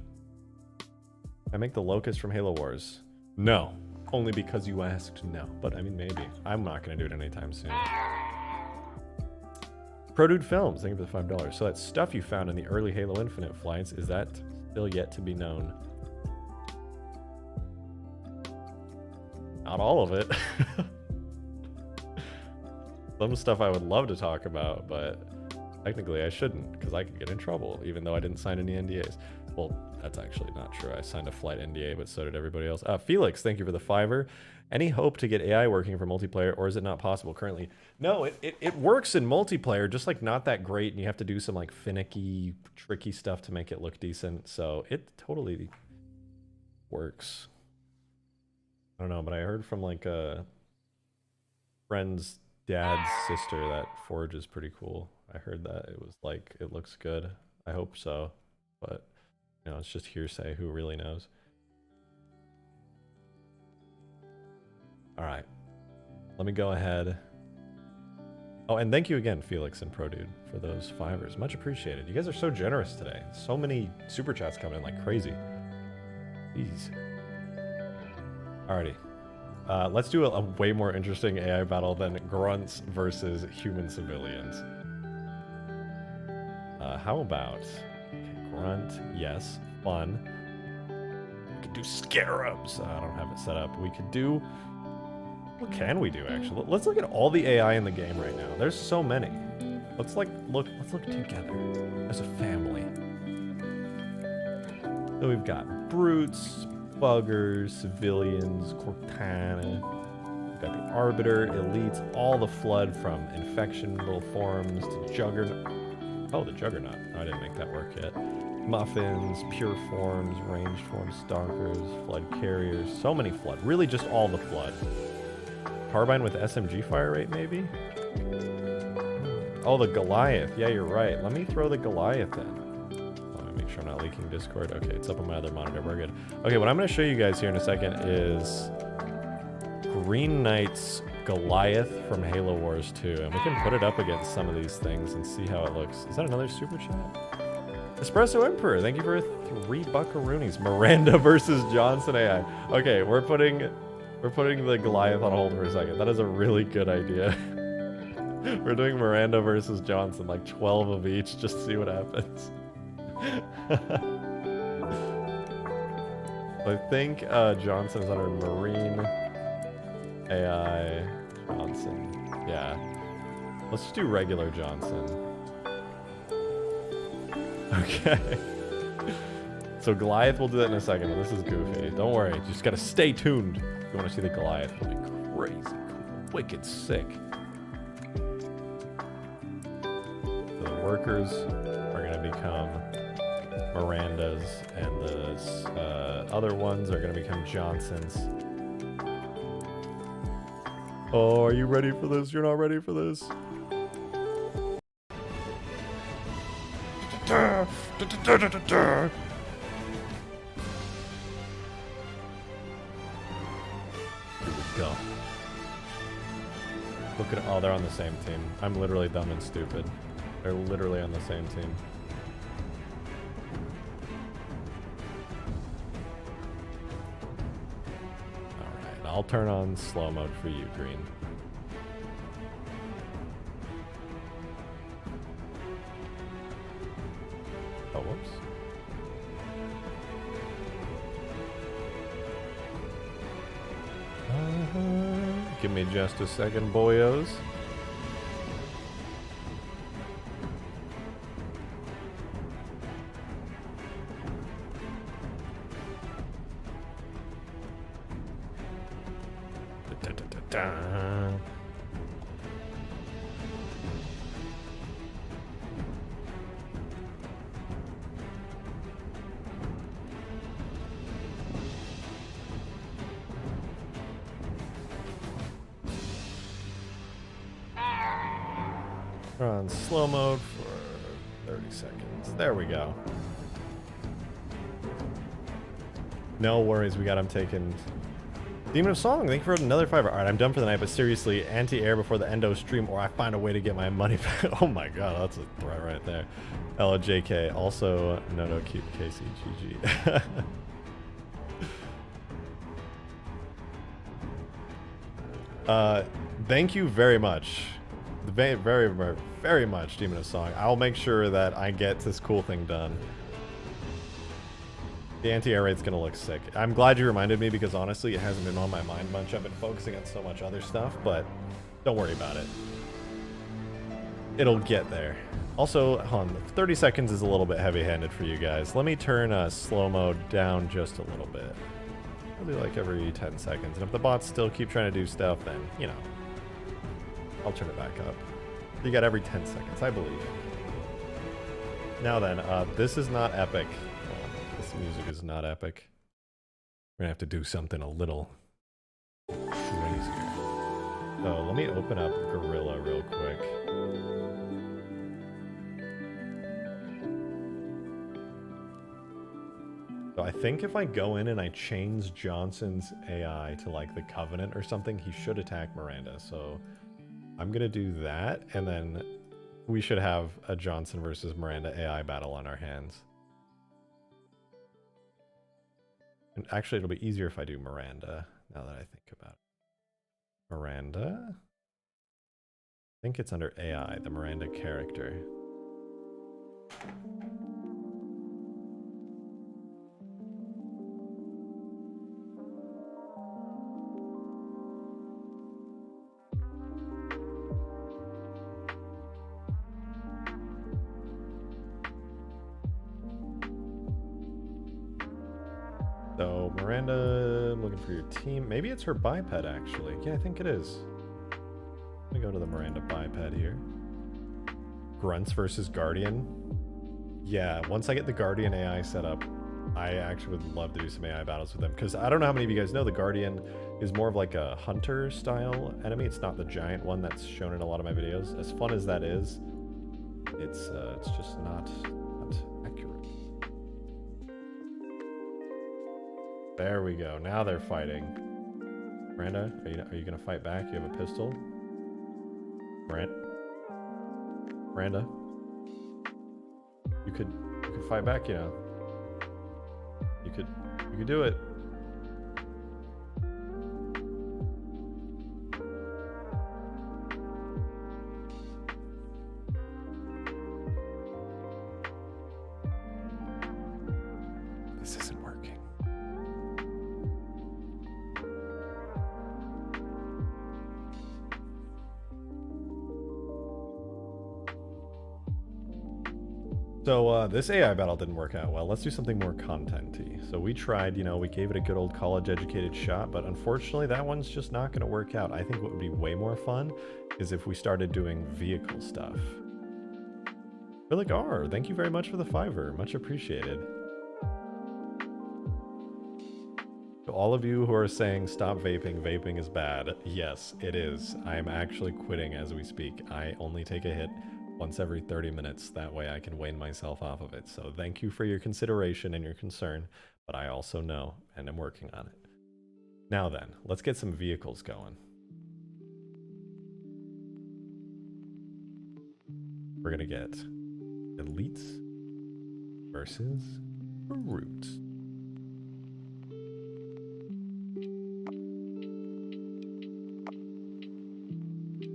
I make the Locust from Halo Wars. No, only because you asked. No, but I mean maybe. I'm not gonna do it anytime soon. ProDude Films, thank you for the $5. So that stuff you found in the early Halo Infinite flights, is that still yet to be known? Not all of it. Some stuff I would love to talk about, but technically I shouldn't, because I could get in trouble, even though I didn't sign any NDAs. Well, that's actually not true. I signed a flight NDA, but so did everybody else. Felix, thank you for the $5. Any hope to get AI working for multiplayer, or is it not possible currently? No, it works in multiplayer, just like not that great, and you have to do some like finicky, tricky stuff to make it look decent. So it totally works. I don't know, but I heard from like a friend's dad's sister that Forge is pretty cool. I heard that it was like, it looks good. I hope so, but you know, it's just hearsay. Who really knows? All right, let me go ahead. Oh, and thank you again, Felix and ProDude, for those $5. Much appreciated. You guys are so generous today. So many super chats coming in like crazy. Jeez. Alrighty. Let's do a way more interesting AI battle than grunts versus human civilians. How about... Okay, Grunt, yes. Fun. We could do Scarabs. I don't have it set up. We could do... What can we do, actually? Let's look at all the AI in the game right now. There's so many. Let's look together as a family. So we've got brutes, buggers, civilians, Cortana. We've got the Arbiter, elites, all the flood from infection little forms to Juggernaut. Oh, the Juggernaut. Oh, I didn't make that work yet. Muffins, pure forms, ranged forms, stalkers, flood carriers. So many flood. Really just all the flood. Carbine with SMG fire rate, maybe? Oh, the Goliath. Yeah, you're right. Let me throw the Goliath in. Let me make sure I'm not leaking Discord. Okay, it's up on my other monitor. We're good. Okay, what I'm going to show you guys here in a second is Green Knight's Goliath from Halo Wars 2. And we can put it up against some of these things and see how it looks. Is that another super chat? Espresso Emperor, thank you for 3 buckaroonies. Miranda versus Johnson AI. Okay, we're putting the Goliath on hold for a second. That is a really good idea. We're doing Miranda versus Johnson, like 12 of each, just to see what happens. I think Johnson's under Marine AI Johnson. Yeah. Let's just do regular Johnson. Okay. So Goliath, we'll do that in a second, but this is goofy. Don't worry, you just gotta stay tuned. If you want to see the Goliath, it'll be crazy cool, wicked sick. So the workers are gonna become Mirandas, and the other ones are gonna become Johnsons. Oh, are you ready for this? You're not ready for this? Go. Look at, oh, they're on the same team. I'm literally dumb and stupid. They're literally on the same team. Alright, I'll turn on slow mode for you, Green. Oh, whoops. Give me just a second, boyos. Da, da, da, da. We're on slow mode for 30 seconds. There we go. No worries, we got him taken. Demon of Song, thank you for another $5. Alright, I'm done for the night, but seriously, anti-air before the endo stream, or I find a way to get my money back. Oh my god, that's a threat right there. LJK, also, no, keep KCGG. Thank you very much. Very, very, very much, Demon of Song. I'll make sure that I get this cool thing done. The anti-air rate's gonna look sick. I'm glad you reminded me because honestly, it hasn't been on my mind much. I've been focusing on so much other stuff, but don't worry about it. It'll get there. Also, hold on, 30 seconds is a little bit heavy-handed for you guys. Let me turn slow mode down just a little bit. Probably like every 10 seconds. And if the bots still keep trying to do stuff, then, you know, I'll turn it back up. You got every 10 seconds, I believe. Now then, this is not epic. Well, this music is not epic. We're gonna have to do something a little crazier. So let me open up Gorilla real quick. So I think if I go in and I change Johnson's AI to like the Covenant or something, he should attack Miranda. So I'm gonna do that, and then we should have a Johnson versus Miranda AI battle on our hands. And actually, it'll be easier if I do Miranda, now that I think about it. Miranda? I think it's under AI, the Miranda character. So, Miranda, I'm looking for your team. Maybe it's her biped, actually. Yeah, I think it is. Let me go to the Miranda biped here. Grunts versus Guardian. Yeah, once I get the Guardian AI set up, I actually would love to do some AI battles with them. Because I don't know how many of you guys know, the Guardian is more of like a hunter-style enemy. It's not the giant one that's shown in a lot of my videos. As fun as that is, it's just not accurate. There we go. Now they're fighting. Miranda, are you gonna fight back? You have a pistol? Miranda, you could fight back, you know. You could do it. This isn't working. So this AI battle didn't work out well. Let's do something more content-y. So we tried, you know, we gave it a good old college-educated shot, but unfortunately that one's just not going to work out. I think what would be way more fun is if we started doing vehicle stuff. Philigar, thank you very much for the $5. Much appreciated. To all of you who are saying stop vaping, vaping is bad. Yes, it is. I am actually quitting as we speak. I only take a hit once every 30 minutes. That way I can wane myself off of it. So thank you for your consideration and your concern, but I also know and I'm working on it. Now then, let's get some vehicles going. We're gonna get elites versus brutes.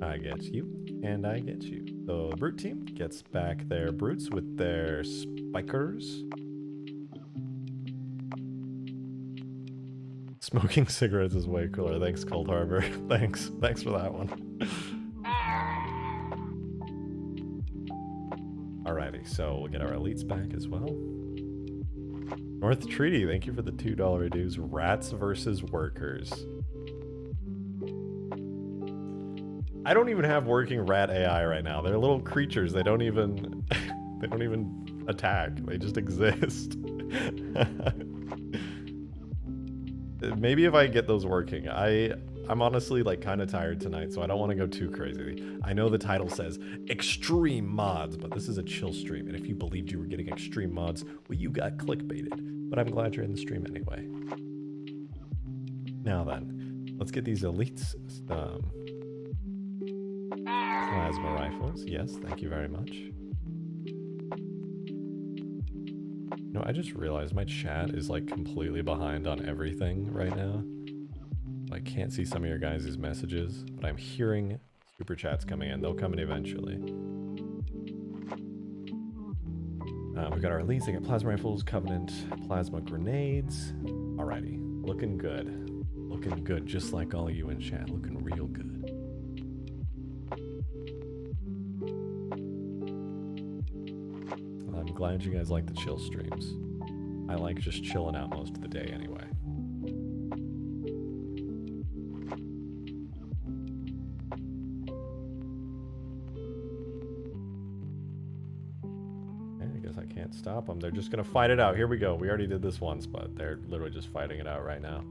I get you, and I get you. So the brute team gets back their brutes with their spikers. Smoking cigarettes is way cooler. Thanks, Cold Harbor. Thanks for that one. Alrighty, so we'll get our elites back as well. North Treaty, thank you for the $2 dues. Rats versus workers. I don't even have working rat AI right now. They're little creatures. They don't even attack. They just exist. Maybe if I get those working. I'm honestly like kind of tired tonight, so I don't want to go too crazy. I know the title says extreme mods, but this is a chill stream. And if you believed you were getting extreme mods, well, you got clickbaited. But I'm glad you're in the stream anyway. Now then, let's get these elites. Plasma rifles, yes, thank you very much. No, I just realized my chat is like completely behind on everything right now. I can't see some of your guys' messages, but I'm hearing super chats coming in. They'll come in eventually. We've got our elites. They got plasma rifles, Covenant, plasma grenades. Alrighty, looking good. Looking good, just like all you in chat. Looking real good. I'm glad you guys like the chill streams. I like just chilling out most of the day anyway. I guess I can't stop them. They're just gonna fight it out. Here we go. We already did this once, but they're literally just fighting it out right now.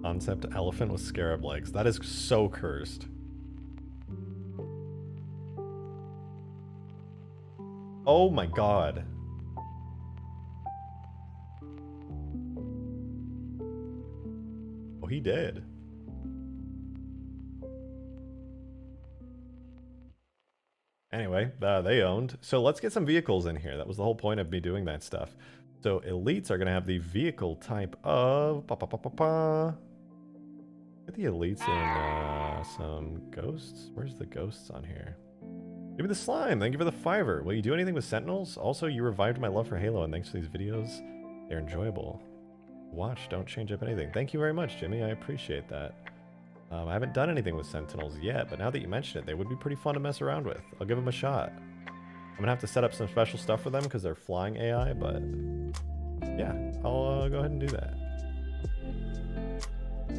Concept elephant with scarab legs. That is so cursed. Oh my god. Oh, he did. Anyway, they owned. So let's get some vehicles in here. That was the whole point of me doing that stuff. So elites are going to have the vehicle type of... Get the elites in some ghosts. Where's the ghosts on here? Give me the slime. Thank you for the $5. Will you do anything with Sentinels? Also, you revived my love for Halo, and thanks for these videos. They're enjoyable. Watch, don't change up anything. Thank you very much, Jimmy. I appreciate that. I haven't done anything with Sentinels yet, but now that you mention it, they would be pretty fun to mess around with. I'll give them a shot. gonna have to set up some special stuff for them because they're flying AI, but yeah, I'll go ahead and do that.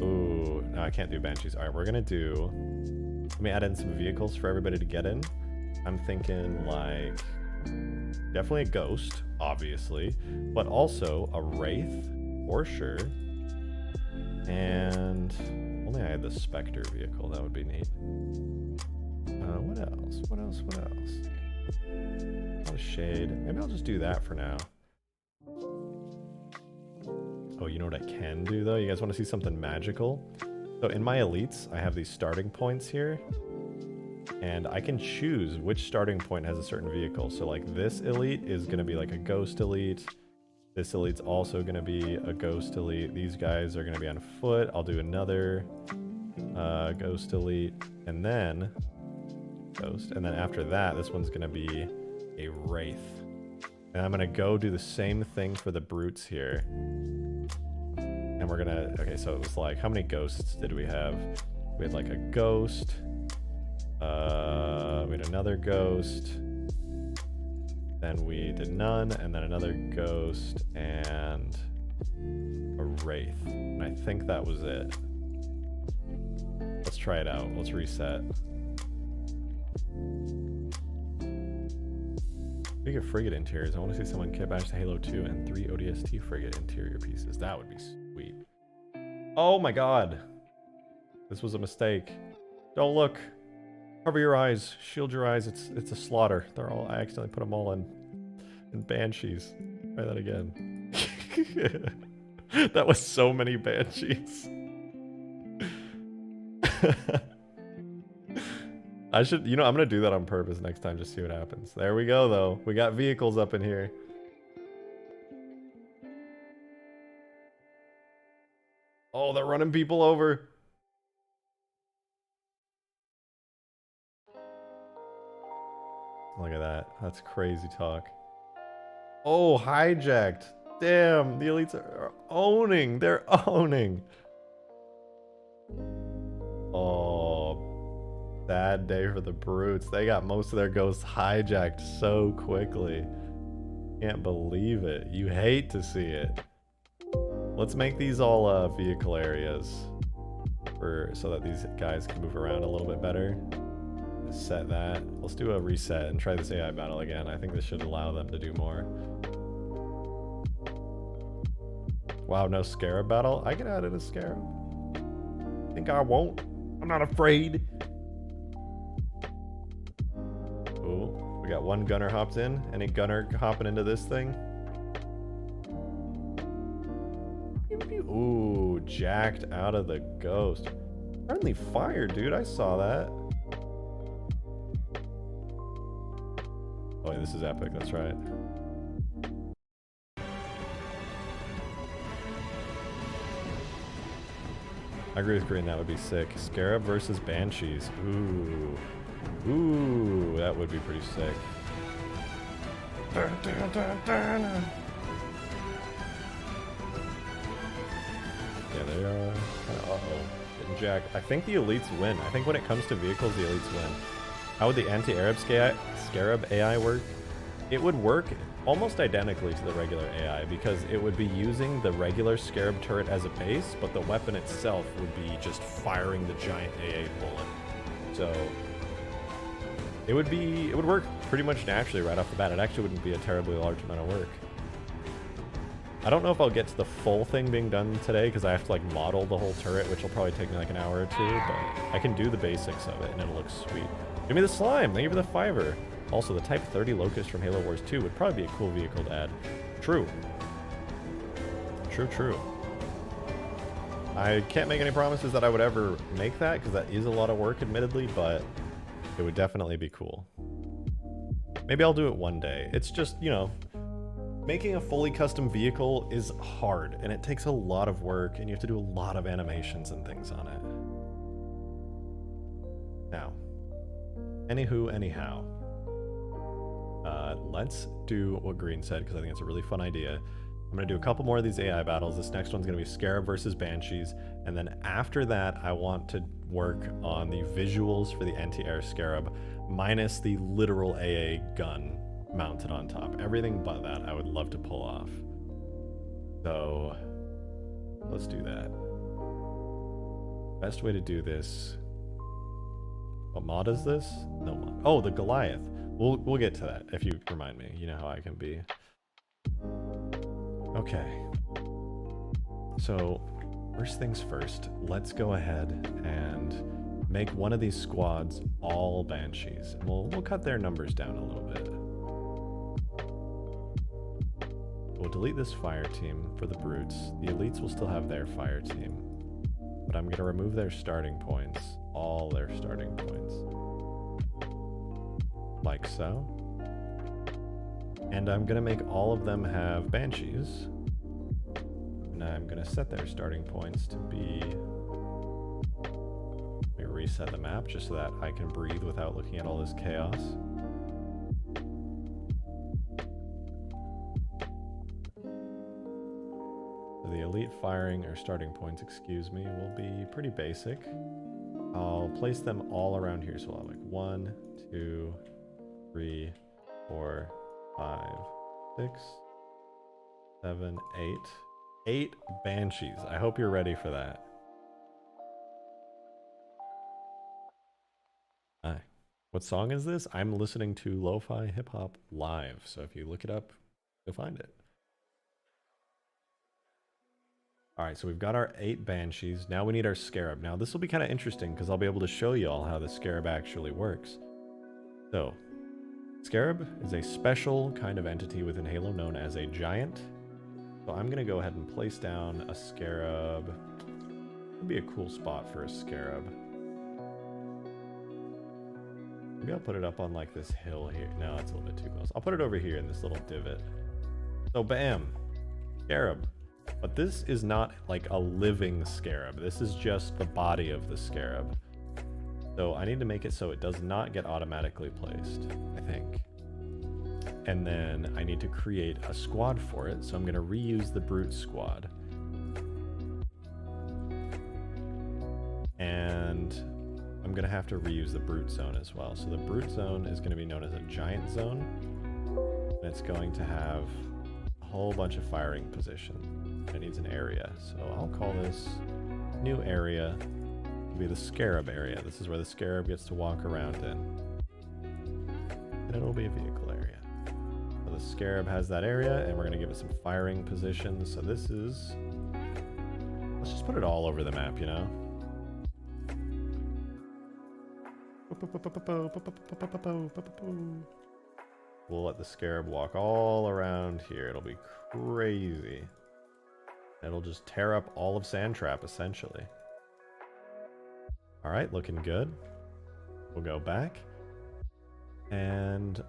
Ooh, no, I can't do banshees. All right, we're gonna do, let me add in some vehicles for everybody to get in. I'm thinking like, definitely a ghost, obviously, but also a wraith, for sure. And only I had the Spectre vehicle, that would be neat. What else? What else? What else? Oh, shade. Maybe I'll just do that for now. Oh, you know what I can do though? You guys want to see something magical? So in my elites, I have these starting points here. And I can choose which starting point has a certain vehicle. So like this elite is going to be like a ghost elite. This elite's also going to be a ghost elite. These guys are going to be on foot. I'll do another ghost elite. And then ghost. And then after that, this one's going to be a wraith. And I'm going to go do the same thing for the brutes here. And we're going to... Okay, so it was like, how many ghosts did we have? We had like a ghost... we had another ghost, then we did none, and then another ghost, and a wraith. And I think that was it. Let's try it out. Let's reset. Speaking of frigate interiors, I want to see someone kit bash to Halo 2 and 3 ODST frigate interior pieces. That would be sweet. Oh my god. This was a mistake. Don't look. Cover your eyes. Shield your eyes. It's a slaughter. They're all... I accidentally put them all in banshees. Try that again. That was so many banshees. I should... You know, I'm going to do that on purpose next time. Just see what happens. There we go, though. We got vehicles up in here. Oh, they're running people over. Look at that. That's crazy talk. Oh, hijacked. Damn, the elites are owning. They're owning. Oh, bad day for the brutes. They got most of their ghosts hijacked so quickly. Can't believe it. You hate to see it. Let's make these all vehicle areas so that these guys can move around a little bit better. Set that. Let's do a reset and try this AI battle again. I think this should allow them to do more. Wow, no Scarab battle? I can add in a Scarab. Think I won't? I'm not afraid. Ooh, we got one gunner hopped in. Any gunner hopping into this thing? Ooh, jacked out of the ghost. Friendly fire, dude. I saw that. Oh, this is epic. That's right. I agree with Green. That would be sick. Scarab versus Banshees. Ooh. Ooh, that would be pretty sick. Yeah, they are kind of getting jacked. I think the elites win. I think when it comes to vehicles, the elites win. How would the anti-Arab Scarab AI work? It would work almost identically to the regular AI because it would be using the regular Scarab turret as a base, but the weapon itself would be just firing the giant AA bullet. So it would work pretty much naturally right off the bat. It actually wouldn't be a terribly large amount of work. I don't know if I'll get to the full thing being done today because I have to like model the whole turret, which will probably take me like an hour or two, but I can do the basics of it and it'll look sweet. Give me the slime. Thank you for the $5. Also, the Type 30 Locust from Halo Wars 2 would probably be a cool vehicle to add. True. True, true. I can't make any promises that I would ever make that because that is a lot of work, admittedly, but it would definitely be cool. Maybe I'll do it one day. It's just, you know, making a fully custom vehicle is hard and it takes a lot of work and you have to do a lot of animations and things on it. Now, anywho, anyhow. Let's do what Green said because I think it's a really fun idea. I'm going to do a couple more of these AI battles. This next one's going to be Scarab versus Banshees. And then after that, I want to work on the visuals for the anti-air Scarab minus the literal AA gun mounted on top. Everything but that I would love to pull off. So let's do that. Best way to do this. What mod is this? No mod. Oh, the Goliath. We'll get to that if you remind me. You know how I can be. Okay. So first things first, let's go ahead and make one of these squads all banshees. We'll cut their numbers down a little bit. We'll delete this fire team for the brutes. The elites will still have their fire team, but I'm gonna remove their starting points, all their starting points, like so. And I'm gonna make all of them have banshees. And I'm gonna set their starting points to be, let me reset the map just so that I can breathe without looking at all this chaos. The elite firing, or starting points, excuse me, will be pretty basic. I'll place them all around here. So I'll have like 1, 2, 3, 4, 5, 6, 7, 8. 8 banshees. I hope you're ready for that. Hi. What song is this? I'm listening to lo-fi hip-hop live. So if you look it up, you'll find it. Alright, so we've got our 8 banshees. Now we need our Scarab. Now this will be kind of interesting because I'll be able to show you all how the Scarab actually works. So, Scarab is a special kind of entity within Halo known as a giant. So I'm going to go ahead and place down a Scarab. Would be a cool spot for a Scarab. Maybe I'll put it up on like this hill here. No, that's a little bit too close. I'll put it over here in this little divot. So bam, Scarab. But this is not like a living Scarab. This is just the body of the Scarab. So I need to make it so it does not get automatically placed, I think. And then I need to create a squad for it. So I'm going to reuse the brute squad. And I'm going to have to reuse the brute zone as well. So the brute zone is going to be known as a giant zone. And it's going to have a whole bunch of firing positions. It needs an area, so I'll call this new area to be the Scarab area. This is where the Scarab gets to walk around in. And it'll be a vehicle area. So the Scarab has that area, and we're going to give it some firing positions. So this is... let's just put it all over the map, you know? We'll let the Scarab walk all around here. It'll be crazy. It'll just tear up all of Sandtrap, essentially. Alright, looking good. We'll go back. And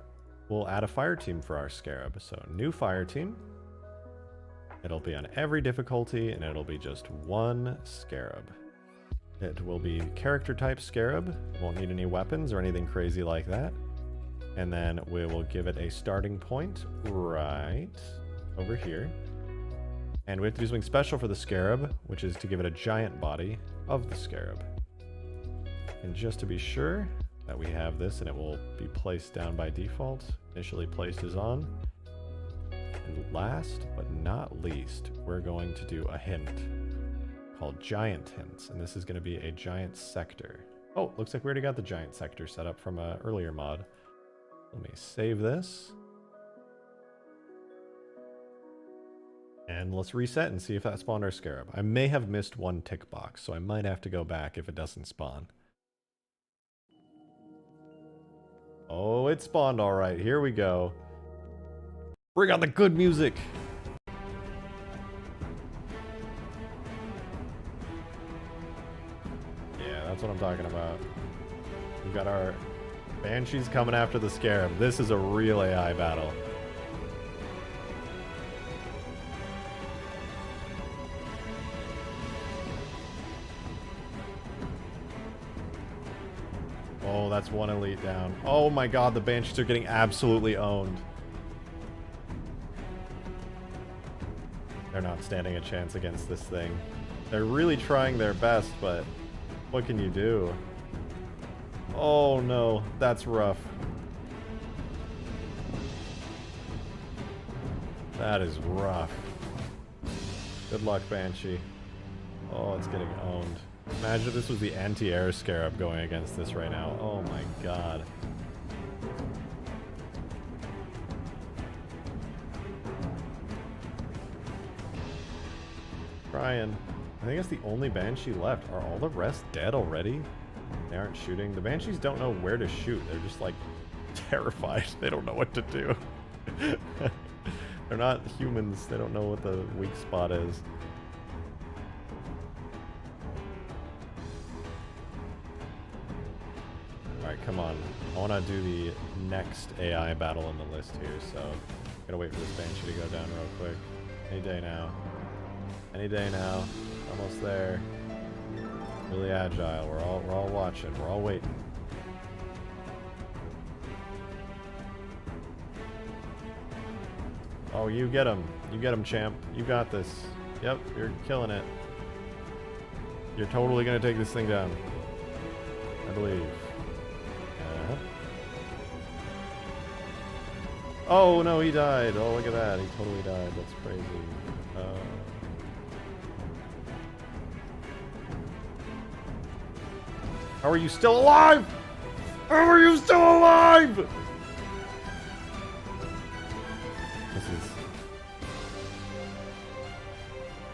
we'll add a fire team for our Scarab. So, new fire team. It'll be on every difficulty, and it'll be just one Scarab. It will be character type Scarab. Won't need any weapons or anything crazy like that. And then we will give it a starting point right over here. And we have to do something special for the Scarab, which is to give it a giant body of the Scarab. And just to be sure that we have this, and it will be placed down by default. Initially placed is on. And last but not least, we're going to do a hint called Giant Hints. And this is going to be a giant sector. Oh, looks like we already got the giant sector set up from an earlier mod. Let me save this. And let's reset and see if that spawned our Scarab. I may have missed one tick box, so I might have to go back if it doesn't spawn. Oh, it spawned all right. Here we go. Bring on the good music. Yeah, that's what I'm talking about. We've got our Banshees coming after the Scarab. This is a real AI battle. Oh, that's one elite down. Oh my god, the Banshees are getting absolutely owned. They're not standing a chance against this thing. They're really trying their best, but what can you do? Oh no, that's rough. That is rough. Good luck, Banshee. Oh, it's getting owned. Imagine if this was the anti-air Scarab going against this right now. Oh my god. Brian, I think it's the only Banshee left. Are all the rest dead already? They aren't shooting. The Banshees don't know where to shoot. They're just like terrified. They don't know what to do. They're not humans. They don't know what the weak spot is. Alright, come on. I want to do the next AI battle on the list here, so gotta wait for this Banshee to go down real quick. Any day now. Any day now. Almost there. Really agile. We're all watching. We're all waiting. Oh, you get him. You get him, champ. You got this. Yep, you're killing it. You're totally gonna take this thing down. I believe. Oh no, he died. Oh, look at that. He totally died. That's crazy. How are you still alive? How are you still alive? This is...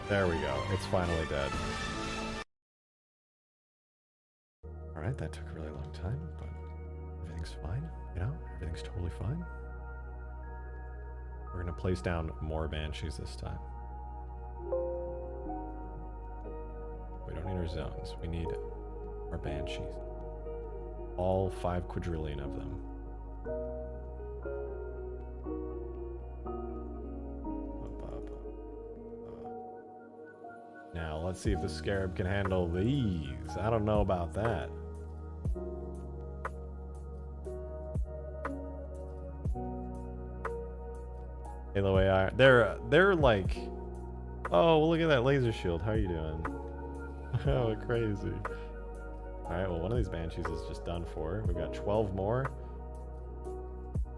There we go. It's finally dead. Alright, that took a really long time, but everything's fine. You know, everything's totally fine. We're gonna place down more Banshees this time. We don't need our zones. We need our Banshees. All 5 quadrillion of them. Now, let's see if the Scarab can handle these. I don't know about that. Halo AI. They're like... Oh, well, look at that laser shield. How are you doing? Oh, crazy. Alright, well, one of these Banshees is just done for. We've got 12 more.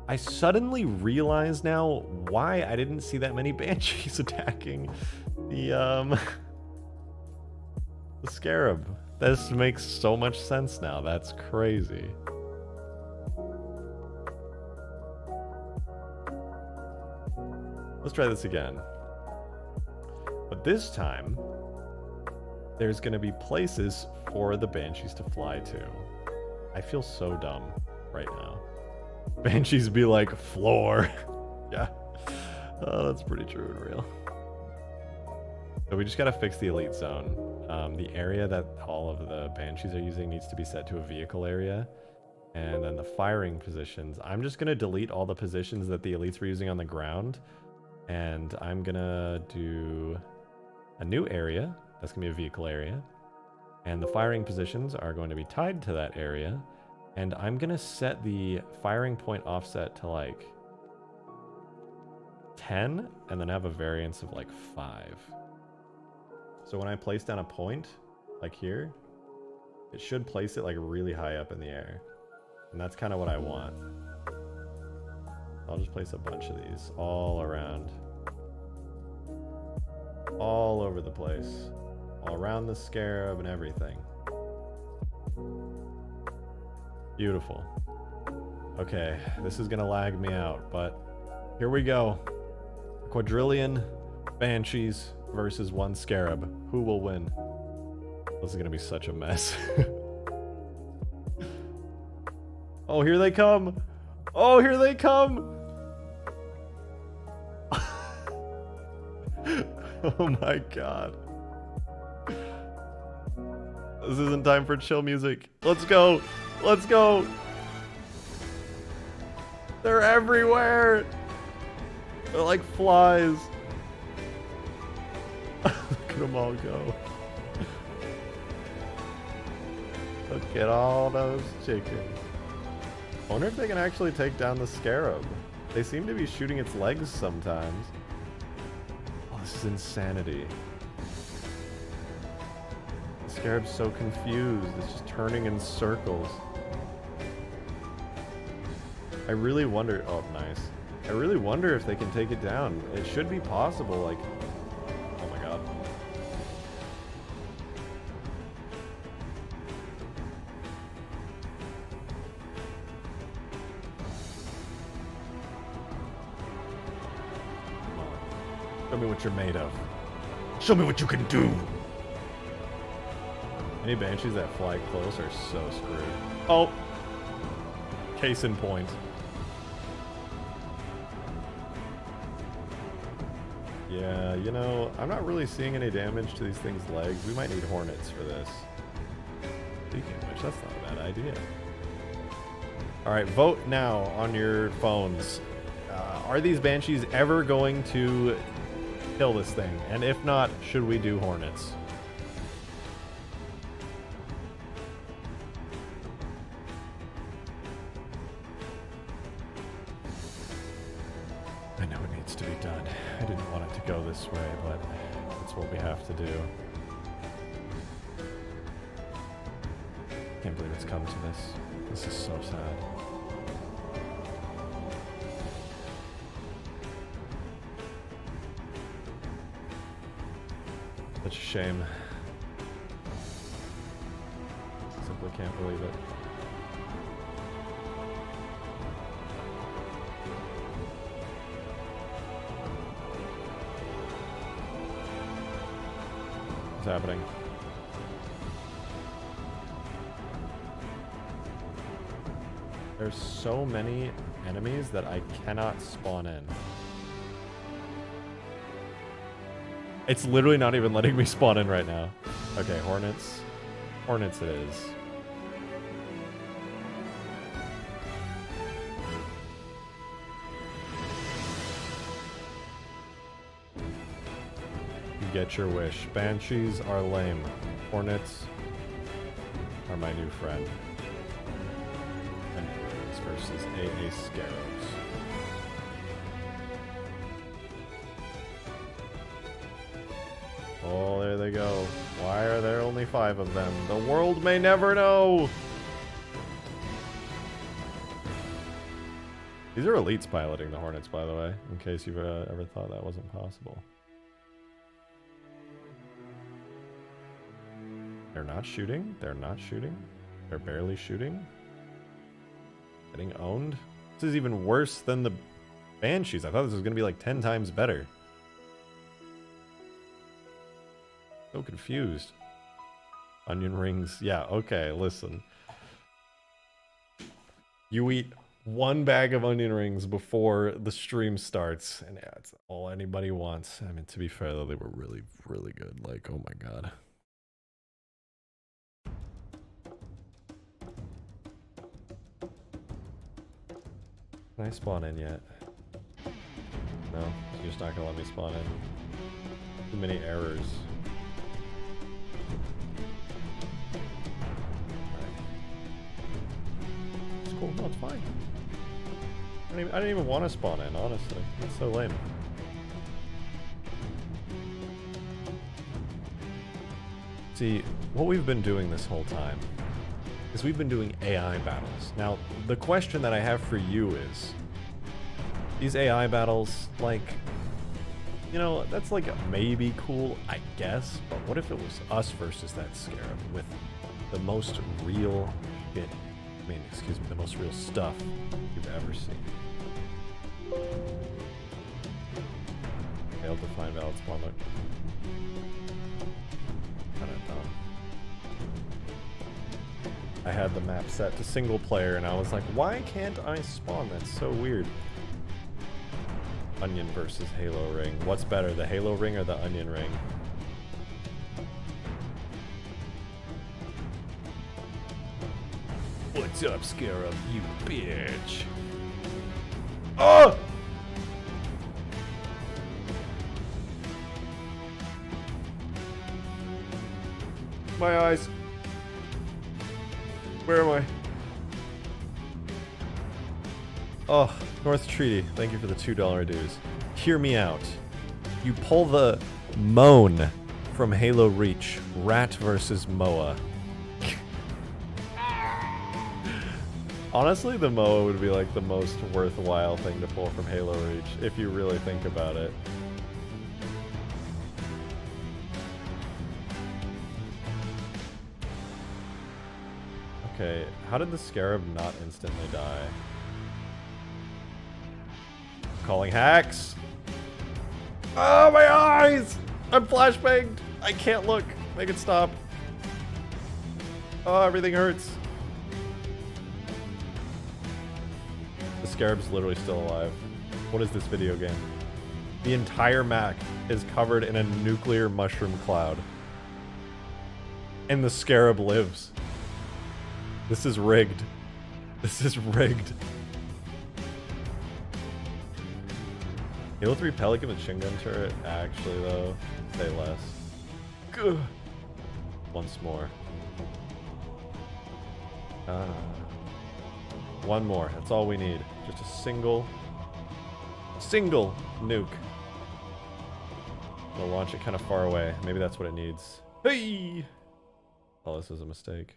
I suddenly realize now why I didn't see that many Banshees attacking the Scarab. This makes so much sense now. That's crazy. Let's try this again. But this time, there's going to be places for the Banshees to fly to. I feel so dumb right now. Banshees be like, floor. Yeah. Oh, that's pretty true and real. So we just got to fix the elite zone. The area that all of the Banshees are using needs to be set to a vehicle area. And then the firing positions. I'm just going to delete all the positions that the elites were using on the ground. And I'm going to do a new area. That's going to be a vehicle area. And the firing positions are going to be tied to that area. And I'm going to set the firing point offset to like 10 and then have a variance of like 5. So when I place down a point, like here, it should place it like really high up in the air. And that's kind of what I want. I'll just place a bunch of these all around. All over the place. All around the Scarab and everything. Beautiful. Okay, this is gonna lag me out, but here we go. Quadrillion Banshees versus 1 Scarab. Who will win? This is gonna be such a mess. Oh, here they come! Oh, here they come! Oh my god. This isn't time for chill music. Let's go! Let's go! They're everywhere! They're like flies. Look at them all go. Look at all those chickens. I wonder if they can actually take down the Scarab. They seem to be shooting its legs sometimes. Oh, this is insanity. The Scarab's so confused. It's just turning in circles. I really wonder... Oh, nice. I really wonder if they can take it down. It should be possible, like... Oh my god. Show me what you're made of. Show me what you can do! Any banshees that fly close are so screwed. Oh! Case in point. Yeah, you know, I'm not really seeing any damage to these things' legs. We might need hornets for this. Speaking of which, that's not a bad idea. Alright, vote now on your phones. Are these banshees ever going to kill this thing? And if not, should we do hornets? I know it needs to be done. I didn't want it to go this way, but that's what we have to do. Can't believe it's come to this. This is so sad. Such a shame. Simply can't believe it. What's happening? There's so many enemies that I cannot spawn in. It's literally not even letting me spawn in right now. Okay, hornets. Hornets it is. You get your wish. Banshees are lame. Hornets are my new friend. And versus AA Scarabs. Oh, there they go. Why are there only 5 of them? The world may never know! These are elites piloting the Hornets, by the way, in case you've ever thought that wasn't possible. They're not shooting? They're not shooting? They're barely shooting? Getting owned? This is even worse than the Banshees. I thought this was going to be like 10 times better. So confused. Onion rings. Yeah, okay, listen. You eat 1 bag of onion rings before the stream starts, and yeah, it's all anybody wants. I mean, to be fair though, they were really, really good. Like, oh my god. Can I spawn in yet? No, you're just not gonna let me spawn in. Too many errors. It's cool. No, it's fine. I didn't even want to spawn in, honestly. It's so lame. See, what we've been doing this whole time is we've been doing AI battles. Now, the question that I have for you is, these AI battles, like, you know, that's like maybe cool, I guess, but what if it was us versus that Scarab with the most real shit, I mean, excuse me, the most real stuff you've ever seen? Failed to find valid spawn, look. I had the map set to single player and I was like, why can't I spawn? That's so weird. Onion versus Halo ring. What's better, the Halo ring or the onion ring? What's up, Scarab, you bitch? Oh! My eyes. Where am I? Oh, North Treaty, thank you for the $2 dues. Hear me out. You pull the moan from Halo Reach. Rat versus Moa. Honestly, the MOA would be like the most worthwhile thing to pull from Halo Reach, if you really think about it. Okay, how did the Scarab not instantly die? Calling hacks! Oh, my eyes! I'm flashbanged! I can't look! Make it stop. Oh, everything hurts. The Scarab's literally still alive. What is this video game? The entire map is covered in a nuclear mushroom cloud. And the Scarab lives. This is rigged. This is rigged. Halo 3 Pelican machine gun turret, actually though, say less. Gah. Once more. One more, that's all we need. Just a single nuke. I'll launch it kind of far away. Maybe that's what it needs. Hey! Oh, this is a mistake.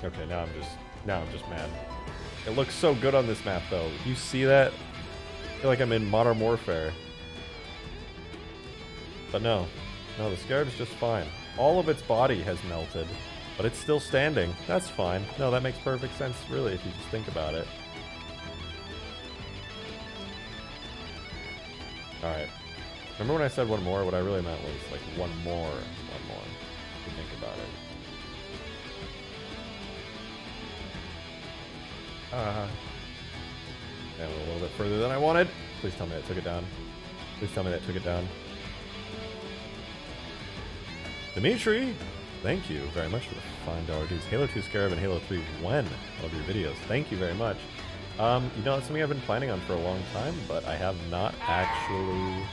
Okay, now I'm just mad. It looks so good on this map though. You see that? I feel like I'm in Modern Warfare. But no, the Scarab's just fine. All of its body has melted, but it's still standing. That's fine. No, that makes perfect sense really if you just think about it. Alright. Remember when I said one more? What I really meant was like one more. If you think about it. And a little bit further than I wanted. Please tell me that took it down. Please tell me that took it down. Dimitri, thank you very much for the $5 dues. Halo 2 Scarab and Halo 3 when? Love your videos. Thank you very much. You know, it's something I've been planning on for a long time, but I have not actually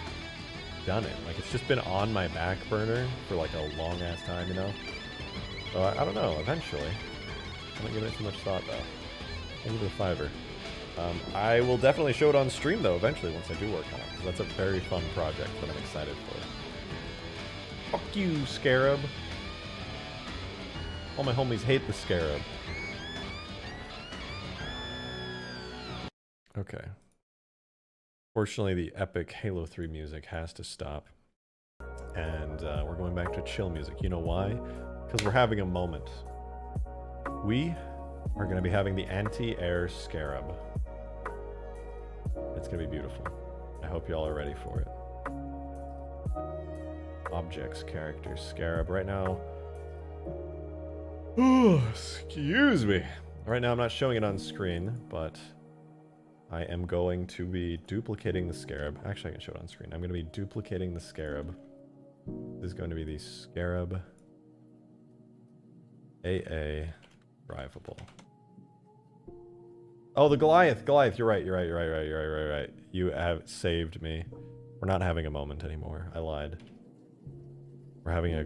done it. Like, it's just been on my back burner for like a long ass time, you know? So I don't know, eventually. I haven't given it too much thought though. Thank you for the fiver. I will definitely show it on stream though eventually once I do work on it, because that's a very fun project that I'm excited for. Fuck you, Scarab. All my homies hate the Scarab. Okay. Fortunately, the epic Halo 3 music has to stop. And we're going back to chill music. You know why? Because we're having a moment. We are going to be having the anti-air Scarab. It's going to be beautiful. I hope y'all are ready for it. Objects, characters, Scarab. Right now... Oh, excuse me. Right now I'm not showing it on screen, but I am going to be duplicating the Scarab. Actually, I can show it on screen. I'm going to be duplicating the Scarab. This is going to be the Scarab AA drivable. Oh, the Goliath. Goliath, you're right. You have saved me. We're not having a moment anymore. I lied. We're having a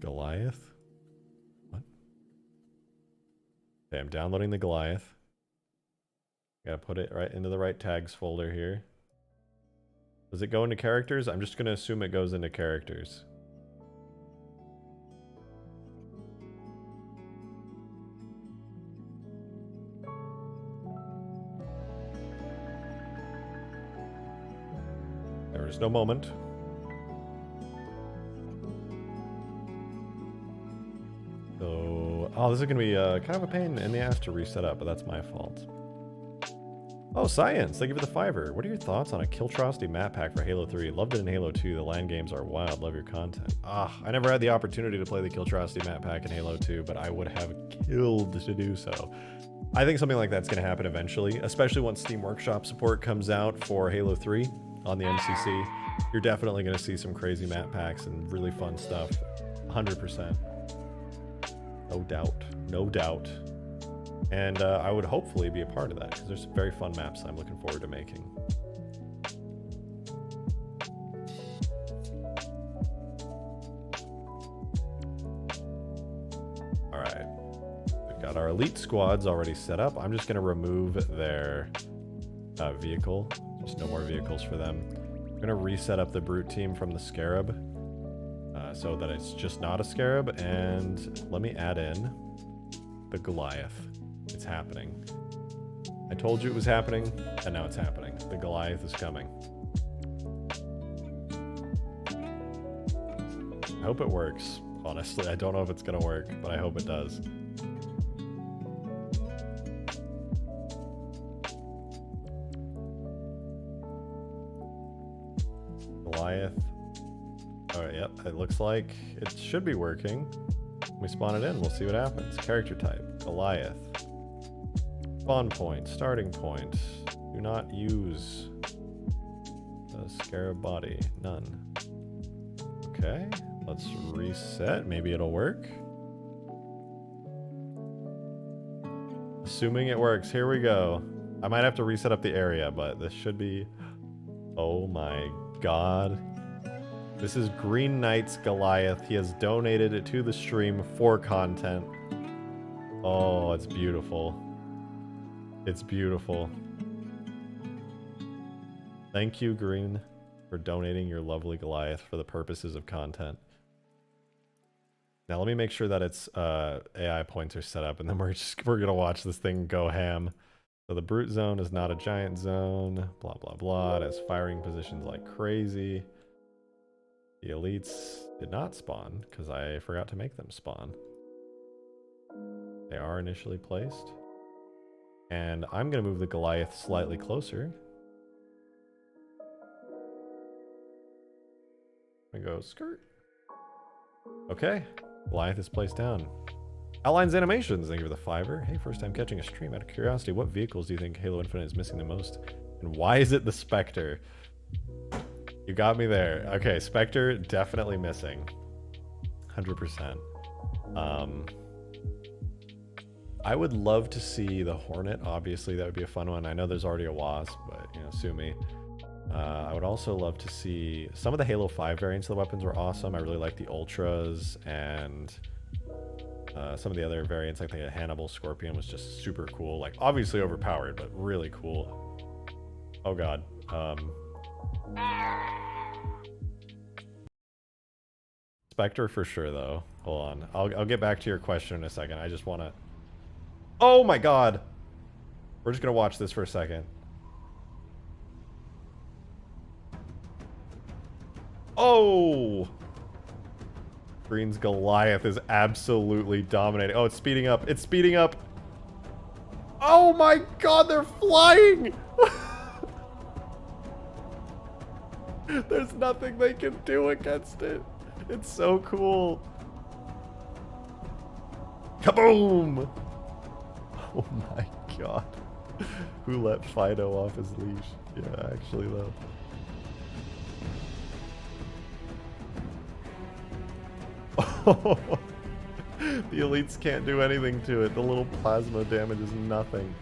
Goliath? What? Okay, I'm downloading the Goliath. Gotta put it right into the right tags folder here. Does it go into characters? I'm just gonna assume it goes into characters. There is no moment. So, oh, this is gonna be kind of a pain in the ass to reset up, but that's my fault. Oh, Science, thank you for the fiver. What are your thoughts on a Killtrosity map pack for Halo 3? Loved it in Halo 2. The LAN games are wild. Love your content. I never had the opportunity to play the Killtrosity map pack in Halo 2, but I would have killed to do so. I think something like that's going to happen eventually, especially once Steam Workshop support comes out for Halo 3 on the MCC. You're definitely going to see some crazy map packs and really fun stuff. 100%. No doubt. No doubt. And I would hopefully be a part of that, because there's some very fun maps I'm looking forward to making. Alright. We've got our elite squads already set up. I'm just going to remove their vehicle. Just no more vehicles for them. gonna reset up the brute team from the Scarab so that it's just not a Scarab, and let me add in the Goliath. It's happening. I told you it was happening, and now it's happening. The Goliath is coming. I hope it works, honestly. I don't know if it's gonna work, but I hope it does. Goliath. Alright, yep, it looks like it should be working. When we spawn it in, we'll see what happens. Character type, Goliath. Spawn point, starting point. Do not use the Scarab body, none. Okay, let's reset, maybe it'll work. Assuming it works, here we go. I might have to reset up the area, but this should be... Oh my god. This is Green Knight's Goliath. He has donated it to the stream for content. Oh, it's beautiful. It's beautiful. Thank you, Green, for donating your lovely Goliath for the purposes of content. Now let me make sure that its AI points are set up, and then we're gonna watch this thing go ham. So the brute zone is not a giant zone, blah blah blah. It has firing positions like crazy. The elites did not spawn because I forgot to make them spawn. They are initially placed. And I'm gonna move the Goliath slightly closer. I go skirt. Okay, Goliath is placed down. Outlines animations, thank you for the $5. Hey, first time catching a stream. Out of curiosity, what vehicles do you think Halo Infinite is missing the most? And why is it the Spectre? You got me there. Okay, Spectre definitely missing. 100%. I would love to see the Hornet. Obviously, that would be a fun one. I know there's already a Wasp, but, you know, sue me. I would also love to see... Some of the Halo 5 variants of the weapons were awesome. I really like the Ultras, and some of the other variants, like the Hannibal Scorpion, was just super cool. Like, obviously overpowered, but really cool. Oh god. Spectre for sure, though. Hold on. I'll get back to your question in a second. I just want to... Oh my god! We're just gonna watch this for a second. Oh! Green's Goliath is absolutely dominating. Oh, it's speeding up. It's speeding up. Oh my god, they're flying! There's nothing they can do against it. It's so cool. Kaboom! Oh my god. Who let Fido off his leash? Yeah, actually though. Oh, the elites can't do anything to it. The little plasma damage is nothing.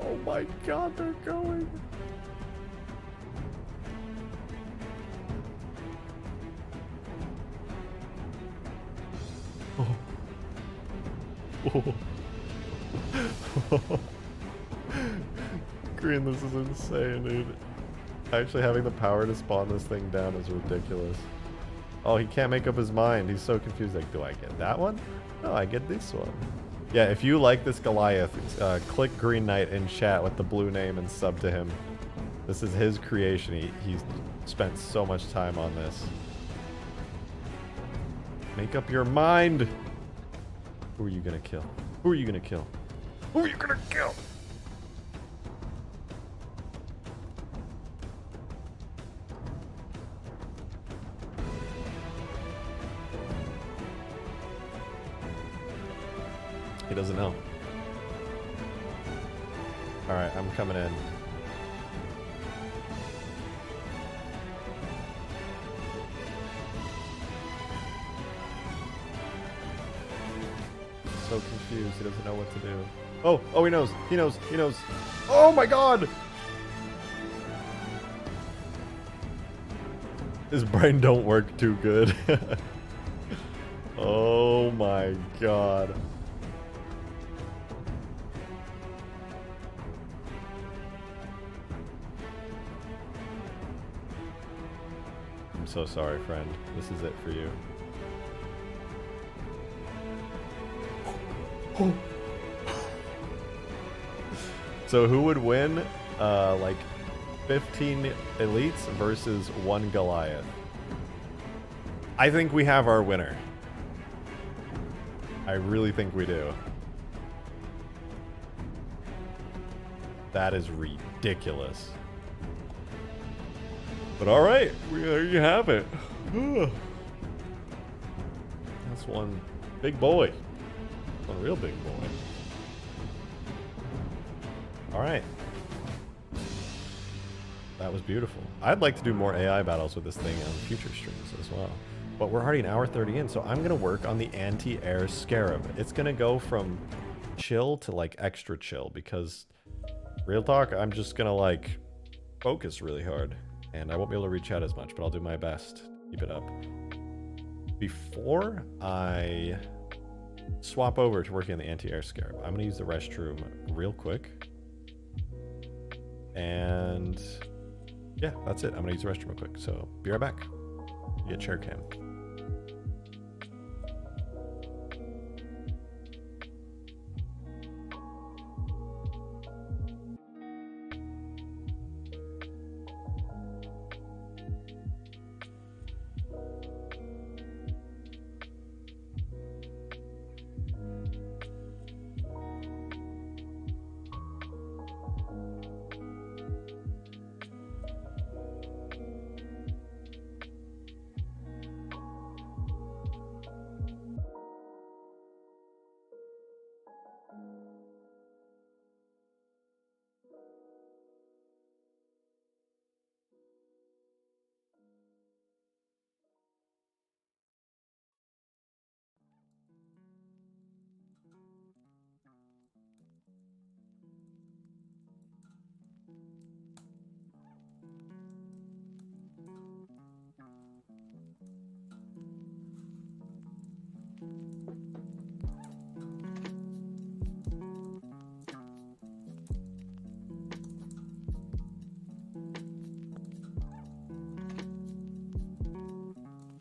Oh my god, they're going. Oh. Oh. Green, this is insane, dude. Actually having the power to spawn this thing down is ridiculous. Oh, he can't make up his mind. He's so confused. Like, do I get that one? No, I get this one. Yeah, if you like this Goliath, click Green Knight in chat with the blue name and sub to him. This is his creation. He's spent so much time on this. Make up your mind. Who are you gonna kill? Who are you gonna kill? Who are you gonna kill? He doesn't know. Alright, I'm coming in. So confused, he doesn't know what to do. Oh, oh, he knows, he knows, he knows. Oh my god! His brain don't work too good. Oh my god. so sorry, friend. This is it for you. So who would win, like 15 elites versus 1 Goliath? I think we have our winner. I really think we do. That is ridiculous. But all right, there you have it. That's one big boy. One real big boy. All right. That was beautiful. I'd like to do more AI battles with this thing on future streams as well. But we're already an hour 30 in, so I'm going to work on the anti-air Scarab. It's going to go from chill to like extra chill because, real talk, I'm just going to like focus really hard. And I won't be able to reach out as much, but I'll do my best to keep it up. Before I swap over to working on the anti-air Scarab, I'm going to use the restroom real quick. And yeah, that's it. I'm going to use the restroom real quick. So be right back. Get chair cam.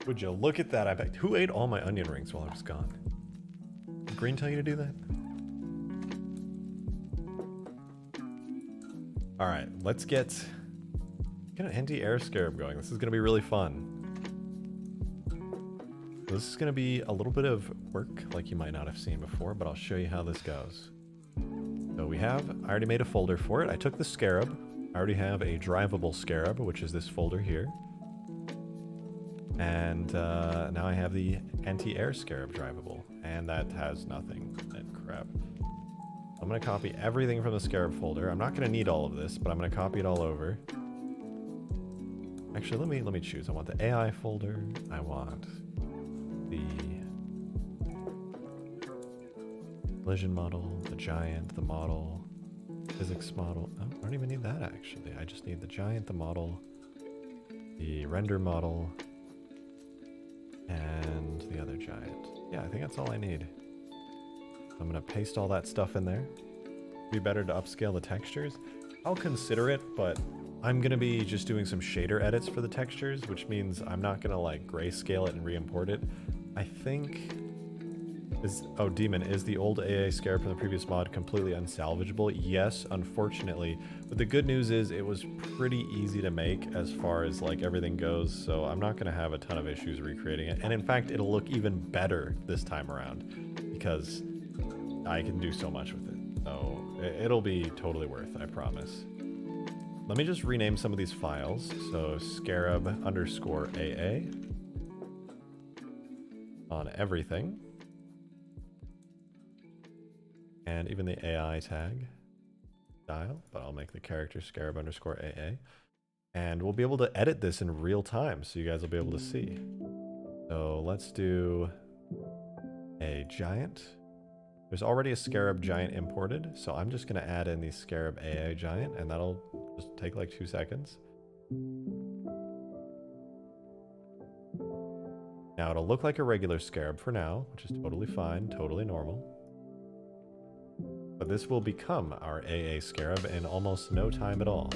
Would you look at that? I bet. Who ate all my onion rings while I was gone? Did Green tell you to do that? All right, let's get an anti-air Scarab going. This is going to be really fun. This is going to be a little bit of work like you might not have seen before, but I'll show you how this goes. So I already made a folder for it. I took the Scarab. I already have a drivable Scarab, which is this folder here. And now I have the anti-air Scarab drivable, and that has nothing. And crap. I'm going to copy everything from the Scarab folder. I'm not going to need all of this, but I'm going to copy it all over. Actually, let me choose. I want the AI folder. I want the collision model, the giant, the model, physics model. Oh, I don't even need that actually. I just need the giant, the model, the render model, and the other giant. Yeah, I think that's all I need. I'm gonna paste all that stuff in there. Be better to upscale the textures. I'll consider it, but I'm gonna be just doing some shader edits for the textures, which means I'm not gonna like grayscale it and re-import it. I think Demon, is the old AA Scarab from the previous mod completely unsalvageable? Yes, unfortunately. But the good news is it was pretty easy to make as far as like everything goes, so I'm not gonna have a ton of issues recreating it. And in fact, it'll look even better this time around because I can do so much with it. So it'll be totally worth, I promise. Let me just rename some of these files. So Scarab_AA on everything. And even the AI tag style, but I'll make the character Scarab_AA. And we'll be able to edit this in real time, so you guys will be able to see. So let's do a giant. There's already a Scarab giant imported, so I'm just gonna add in the Scarab AA giant, and that'll just take like 2 seconds. Now it'll look like a regular Scarab for now, which is totally fine, totally normal. But this will become our AA Scarab in almost no time at all.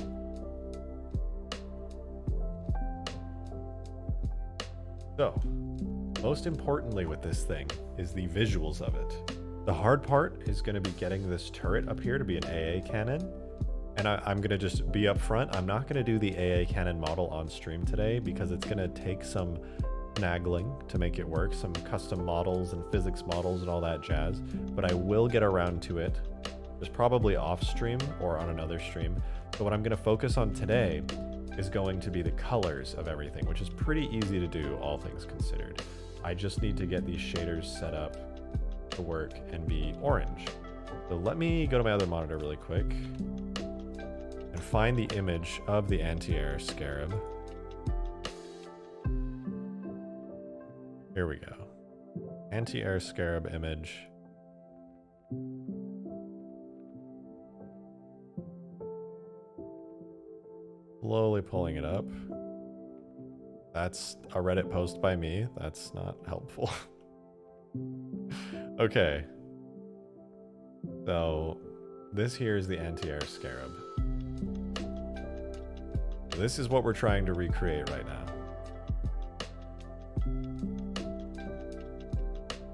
So, most importantly with this thing is the visuals of it. The hard part is going to be getting this turret up here to be an AA cannon. And I'm going to just be up front. I'm not going to do the AA cannon model on stream today because it's going to take some finagling to make it work, some custom models and physics models and all that jazz. But I will get around to it. It's probably off stream or on another stream. So what I'm going to focus on today is going to be the colors of everything, which is pretty easy to do, all things considered. I just need to get these shaders set up to work and be orange. So let me go to my other monitor really quick and find the image of the anti-air Scarab. Here we go. Anti-air Scarab image. Slowly pulling it up. That's a Reddit post by me. That's not helpful. Okay. So this here is the anti-air Scarab. This is what we're trying to recreate right now.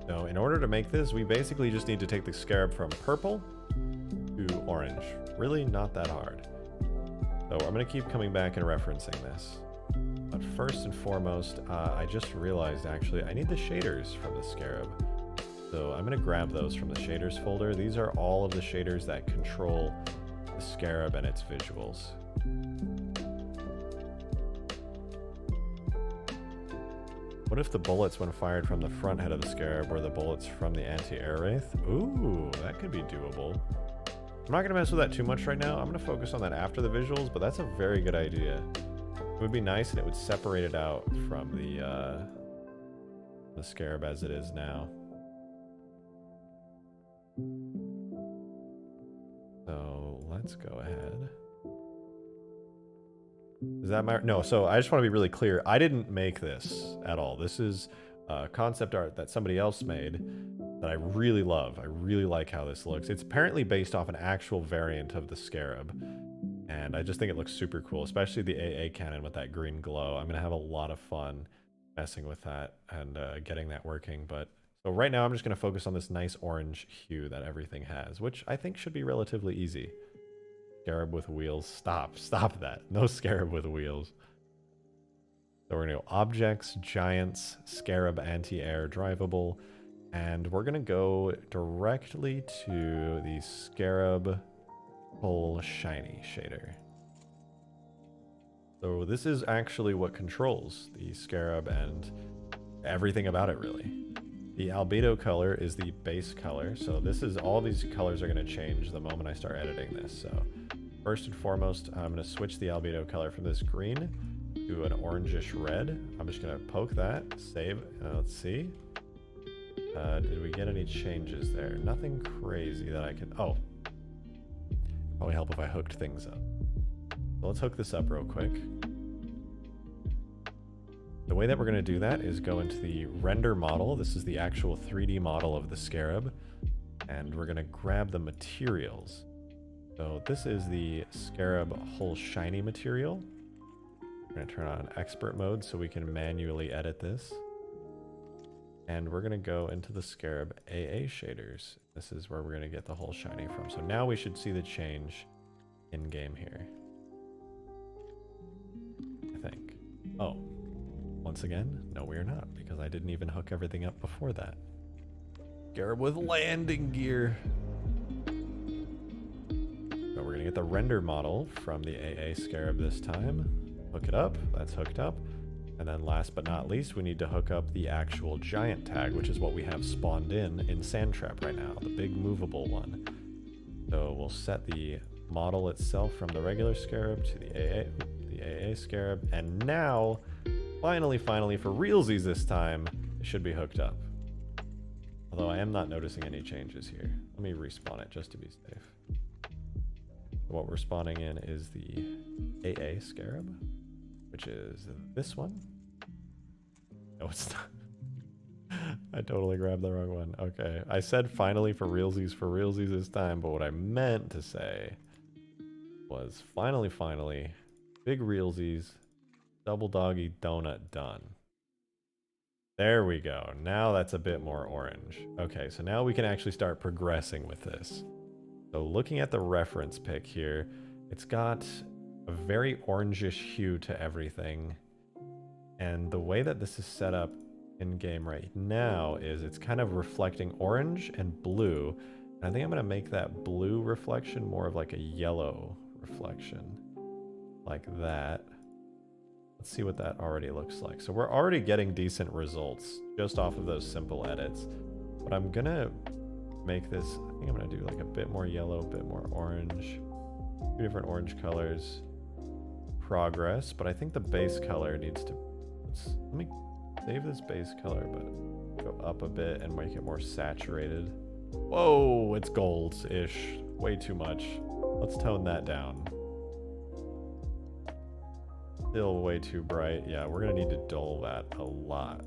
So in order to make this, we basically just need to take the Scarab from purple to orange. Really not that hard. So I'm going to keep coming back and referencing this. But first and foremost, I just realized actually I need the shaders from the Scarab. So I'm going to grab those from the shaders folder. These are all of the shaders that control the Scarab and its visuals. What if the bullets when fired from the front head of the Scarab were the bullets from the anti-air Wraith? Ooh, that could be doable. I'm not going to mess with that too much right now. I'm going to focus on that after the visuals, but that's a very good idea. It would be nice and it would separate it out from the Scarab as it is now. So let's go ahead. Is that my... No, so I just want to be really clear. I didn't make this at all. This is concept art that somebody else made that I really love. I really like how this looks. It's apparently based off an actual variant of the Scarab. And I just think it looks super cool, especially the AA cannon with that green glow. I'm going to have a lot of fun messing with that and getting that working. But so right now I'm just going to focus on this nice orange hue that everything has, which I think should be relatively easy. Scarab with wheels. Stop that. No Scarab with wheels. So we're going to go objects, giants, Scarab anti-air drivable, and we're going to go directly to the Scarab full shiny shader. So this is actually what controls the Scarab and everything about it really. The albedo color is the base color, so this is all these colors are going to change the moment I start editing this. So first and foremost, I'm going to switch the albedo color from this green to an orangish red. I'm just going to poke that, save, let's see. Did we get any changes there? Nothing crazy that I can... Oh. Probably help if I hooked things up. So let's hook this up real quick. The way that we're going to do that is go into the render model. This is the actual 3D model of the Scarab. And we're going to grab the materials. So this is the Scarab whole shiny material. We're going to turn on expert mode so we can manually edit this. And we're going to go into the Scarab AA shaders. This is where we're going to get the whole shiny from. So now we should see the change in game here. I think. Oh, once again, no we are not, because I didn't even hook everything up before that. Scarab with landing gear. So we're going to get the render model from the AA Scarab this time. Hook it up. That's hooked up. And then last but not least, we need to hook up the actual giant tag, which is what we have spawned in Sandtrap right now, the big movable one. So we'll set the model itself from the regular Scarab to the AA Scarab. And now, finally, for realsies this time, it should be hooked up. Although I am not noticing any changes here. Let me respawn it just to be safe. What we're spawning in is the AA Scarab, which is this one. No, it's not. I totally grabbed the wrong one. Okay, I said finally for realsies this time, but what I meant to say was finally, big realsies, double doggy donut done. There we go. Now that's a bit more orange. Okay, so now we can actually start progressing with this. So looking at the reference pic here, it's got a very orangish hue to everything. And the way that this is set up in game right now is it's kind of reflecting orange and blue. And I think I'm going to make that blue reflection more of like a yellow reflection, like that. Let's see what that already looks like. So we're already getting decent results just off of those simple edits. But I'm going to make this, I think I'm going to do like a bit more yellow, a bit more orange. Two different orange colors. Progress, but I think the base color needs to, let me save this base color, but go up a bit and make it more saturated. Whoa, it's gold-ish. Way too much. Let's tone that down. Still way too bright. Yeah, we're gonna need to dull that a lot.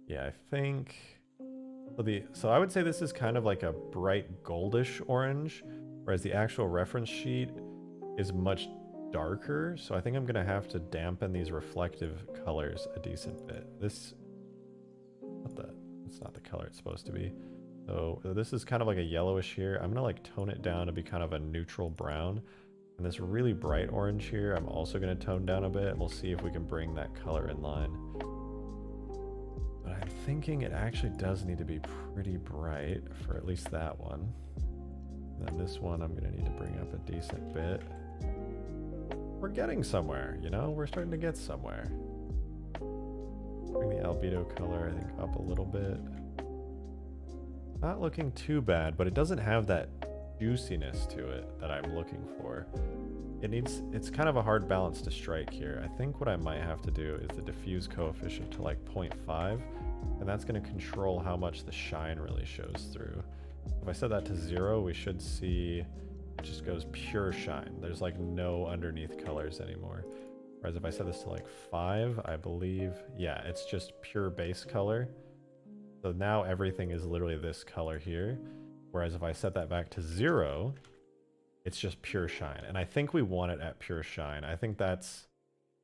Yeah, I think... So I would say this is kind of like a bright goldish orange, whereas the actual reference sheet is much darker. So I think I'm gonna have to dampen these reflective colors a decent bit. That's not the color it's supposed to be. So this is kind of like a yellowish here. I'm gonna like tone it down to be kind of a neutral brown. And this really bright orange here, I'm also gonna tone down a bit. We'll see if we can bring that color in line. But I'm thinking it actually does need to be pretty bright for at least that one. And then this one I'm gonna need to bring up a decent bit. We're getting somewhere, you know? We're starting to get somewhere. Bring the albedo color, I think, up a little bit. Not looking too bad, but it doesn't have that juiciness to it that I'm looking for. It's kind of a hard balance to strike here. I think what I might have to do is the diffuse coefficient to like 0.5, and that's going to control how much the shine really shows through. If I set that to 0, we should see it just goes pure shine. There's like no underneath colors anymore. Whereas if I set this to like 5, I believe, yeah, it's just pure base color. So now everything is literally this color here. Whereas if I set that back to 0, it's just pure shine. And I think we want it at pure shine. I think that's,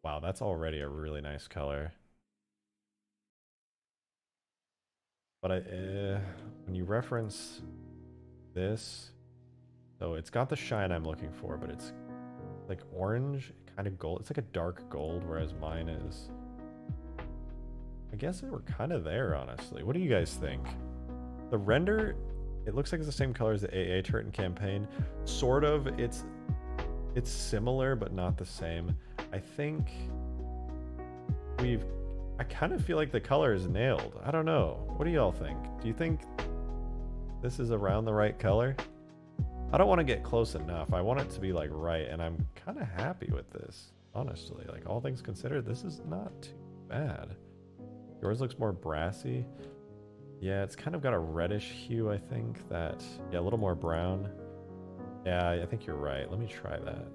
wow, that's already a really nice color. But when you reference this, so it's got the shine I'm looking for, but it's like orange, kind of gold. It's like a dark gold, whereas mine is, I guess we're kind of there, honestly. What do you guys think? The render, it looks like it's the same color as the AA turret in campaign. Sort of, it's similar, but not the same. I think I kind of feel like the color is nailed. I don't know. What do y'all think? Do you think this is around the right color? I don't want to get close enough. I want it to be like right, and I'm kind of happy with this, honestly. Like all things considered, this is not too bad. Yours looks more brassy. Yeah, it's kind of got a reddish hue, I think. That, yeah, a little more brown. Yeah, I think you're right. Let me try that.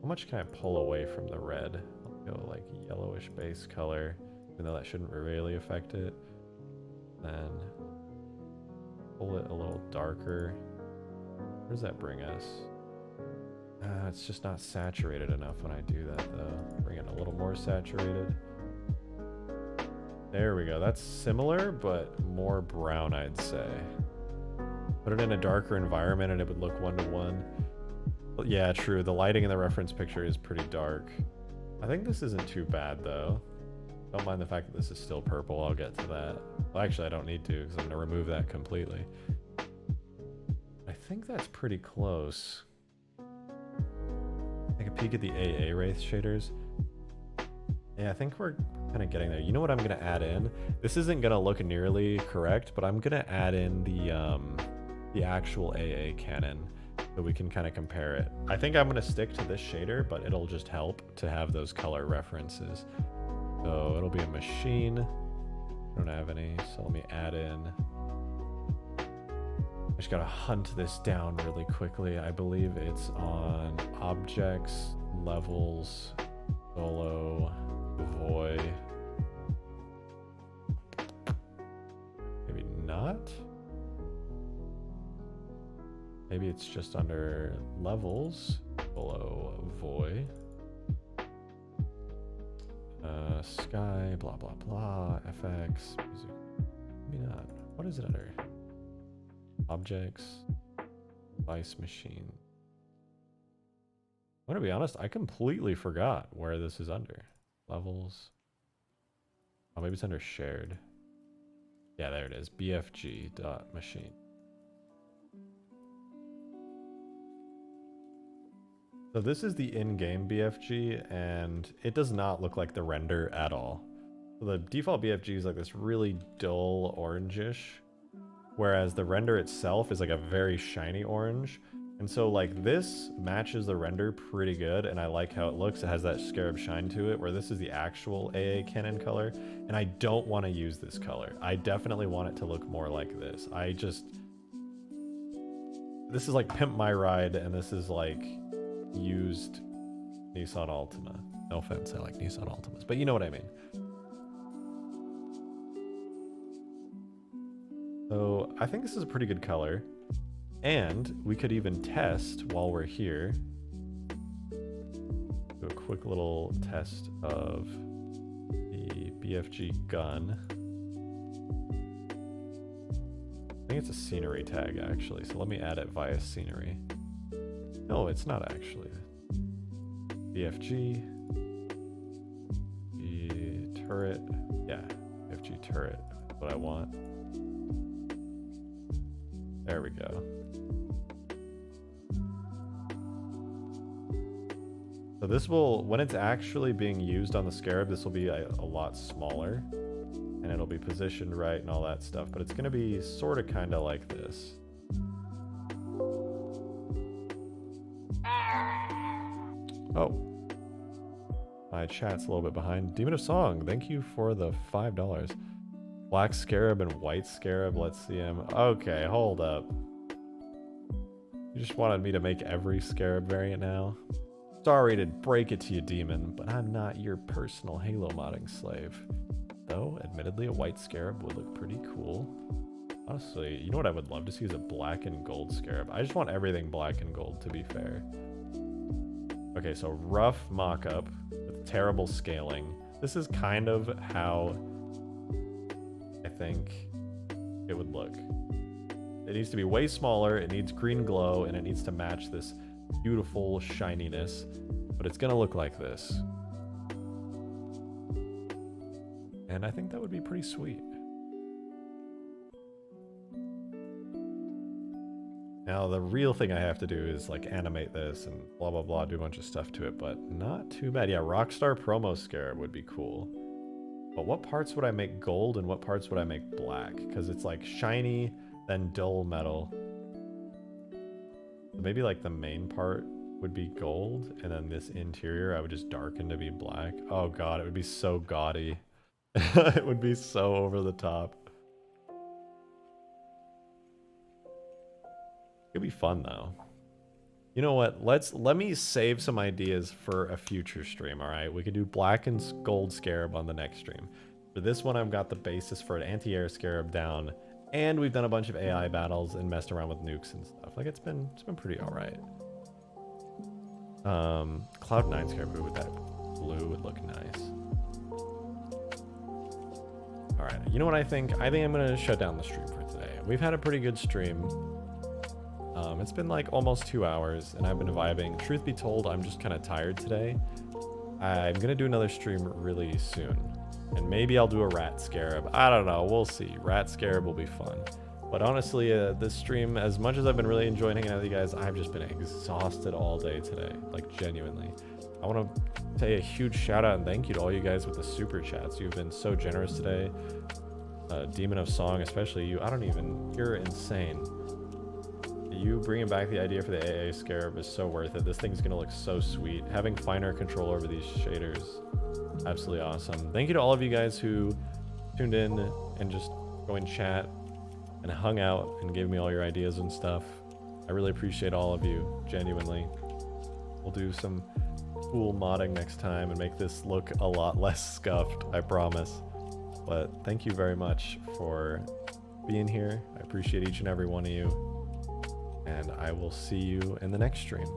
How much can I pull away from the red? I'll go like yellowish base color, even though that shouldn't really affect it. Then pull it a little darker. Where does that bring us? It's just not saturated enough when I do that, though. Bring it a little more saturated. There we go. That's similar, but more brown, I'd say. Put it in a darker environment and it would look 1-to-1. But yeah, true. The lighting in the reference picture is pretty dark. I think this isn't too bad, though. Don't mind the fact that this is still purple. I'll get to that. Well, actually, I don't need to because I'm going to remove that completely. I think that's pretty close. Take a peek at the AA Wraith shaders. Yeah, I think we're kind of getting there. You know what I'm going to add in? This isn't going to look nearly correct, but I'm going to add in the actual AA cannon so we can kind of compare it. I think I'm going to stick to this shader, but it'll just help to have those color references. So it'll be a machine. I don't have any, so let me add in. I just got to hunt this down really quickly. I believe it's on objects, levels, solo, void. Maybe not. Maybe it's just under levels, below void. Sky, blah, blah, blah, FX, music. Maybe not. What is it under? Objects, device, machine. I'm gonna be honest, I completely forgot where this is under. Levels. Oh, maybe it's under shared. Yeah, there it is. BFG dot machine. So this is the in-game BFG, and it does not look like the render at all. So the default BFG is like this really dull orangish, whereas the render itself is like a very shiny orange. And so like this matches the render pretty good, and I like how it looks. It has that Scarab shine to it, where this is the actual AA Canon color, and I don't want to use this color. I definitely want it to look more like this. This is like Pimp My Ride, and this is like used Nissan Altima. No offense, I like Nissan Altimas, but you know what I mean. So I think this is a pretty good color. And we could even test while we're here. Do a quick little test of the BFG gun. I think it's a scenery tag actually, so let me add it via scenery. No, it's not actually. BFG. The turret. Yeah, BFG turret. That's what I want. There we go. So this will, when it's actually being used on the Scarab, this will be a lot smaller, and it'll be positioned right and all that stuff, but it's going to be sort of kind of like this. Oh. My chat's a little bit behind. Demon of Song, thank you for the $5. Black Scarab and White Scarab, let's see him. Okay, hold up. You just wanted me to make every Scarab variant now? Sorry to break it to you, Demon, but I'm not your personal Halo modding slave. Though, admittedly, a white Scarab would look pretty cool. Honestly, you know what I would love to see is a black and gold Scarab. I just want everything black and gold, to be fair. Okay, so rough mock-up with terrible scaling. This is kind of how I think it would look. It needs to be way smaller, it needs green glow, and it needs to match this beautiful shininess, but it's gonna look like this. And I think that would be pretty sweet. Now the real thing I have to do is like animate this and blah blah blah, do a bunch of stuff to it, but not too bad. Yeah, Rockstar Promo Scarab would be cool. But what parts would I make gold and what parts would I make black? Because it's like shiny, then dull metal. Maybe like the main part would be gold, and then this interior I would just darken to be black. Oh god, it would be so gaudy. It would be so over the top. It'd be fun though. You know what? Let me save some ideas for a future stream, alright? We could do black and gold Scarab on the next stream. For this one, I've got the basis for an anti-air Scarab down. And we've done a bunch of AI battles and messed around with nukes and stuff. Like it's been pretty alright. Cloud9 Scarab with that blue would look nice. Alright, you know what I think? I think I'm gonna shut down the stream for today. We've had a pretty good stream. It's been like almost 2 hours and I've been vibing. Truth be told, I'm just kind of tired today. I'm gonna do another stream really soon. And maybe I'll do a rat Scarab. I don't know, we'll see. Rat Scarab will be fun. But honestly, this stream, as much as I've been really enjoying hanging out with you guys, I've just been exhausted all day today. Like, genuinely. I want to say a huge shout out and thank you to all you guys with the super chats. You've been so generous today. Demon of Song, especially you. You're insane. You bringing back the idea for the AA Scarab is so worth it. This thing's going to look so sweet. Having finer control over these shaders, absolutely awesome. Thank you to all of you guys who tuned in and just joined chat and hung out and gave me all your ideas and stuff. I really appreciate all of you, genuinely. We'll do some cool modding next time and make this look a lot less scuffed, I promise. But thank you very much for being here. I appreciate each and every one of you. And I will see you in the next stream.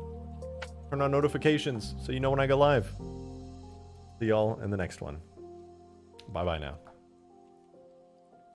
Turn on notifications so you know when I go live. See y'all in the next one. Bye-bye now.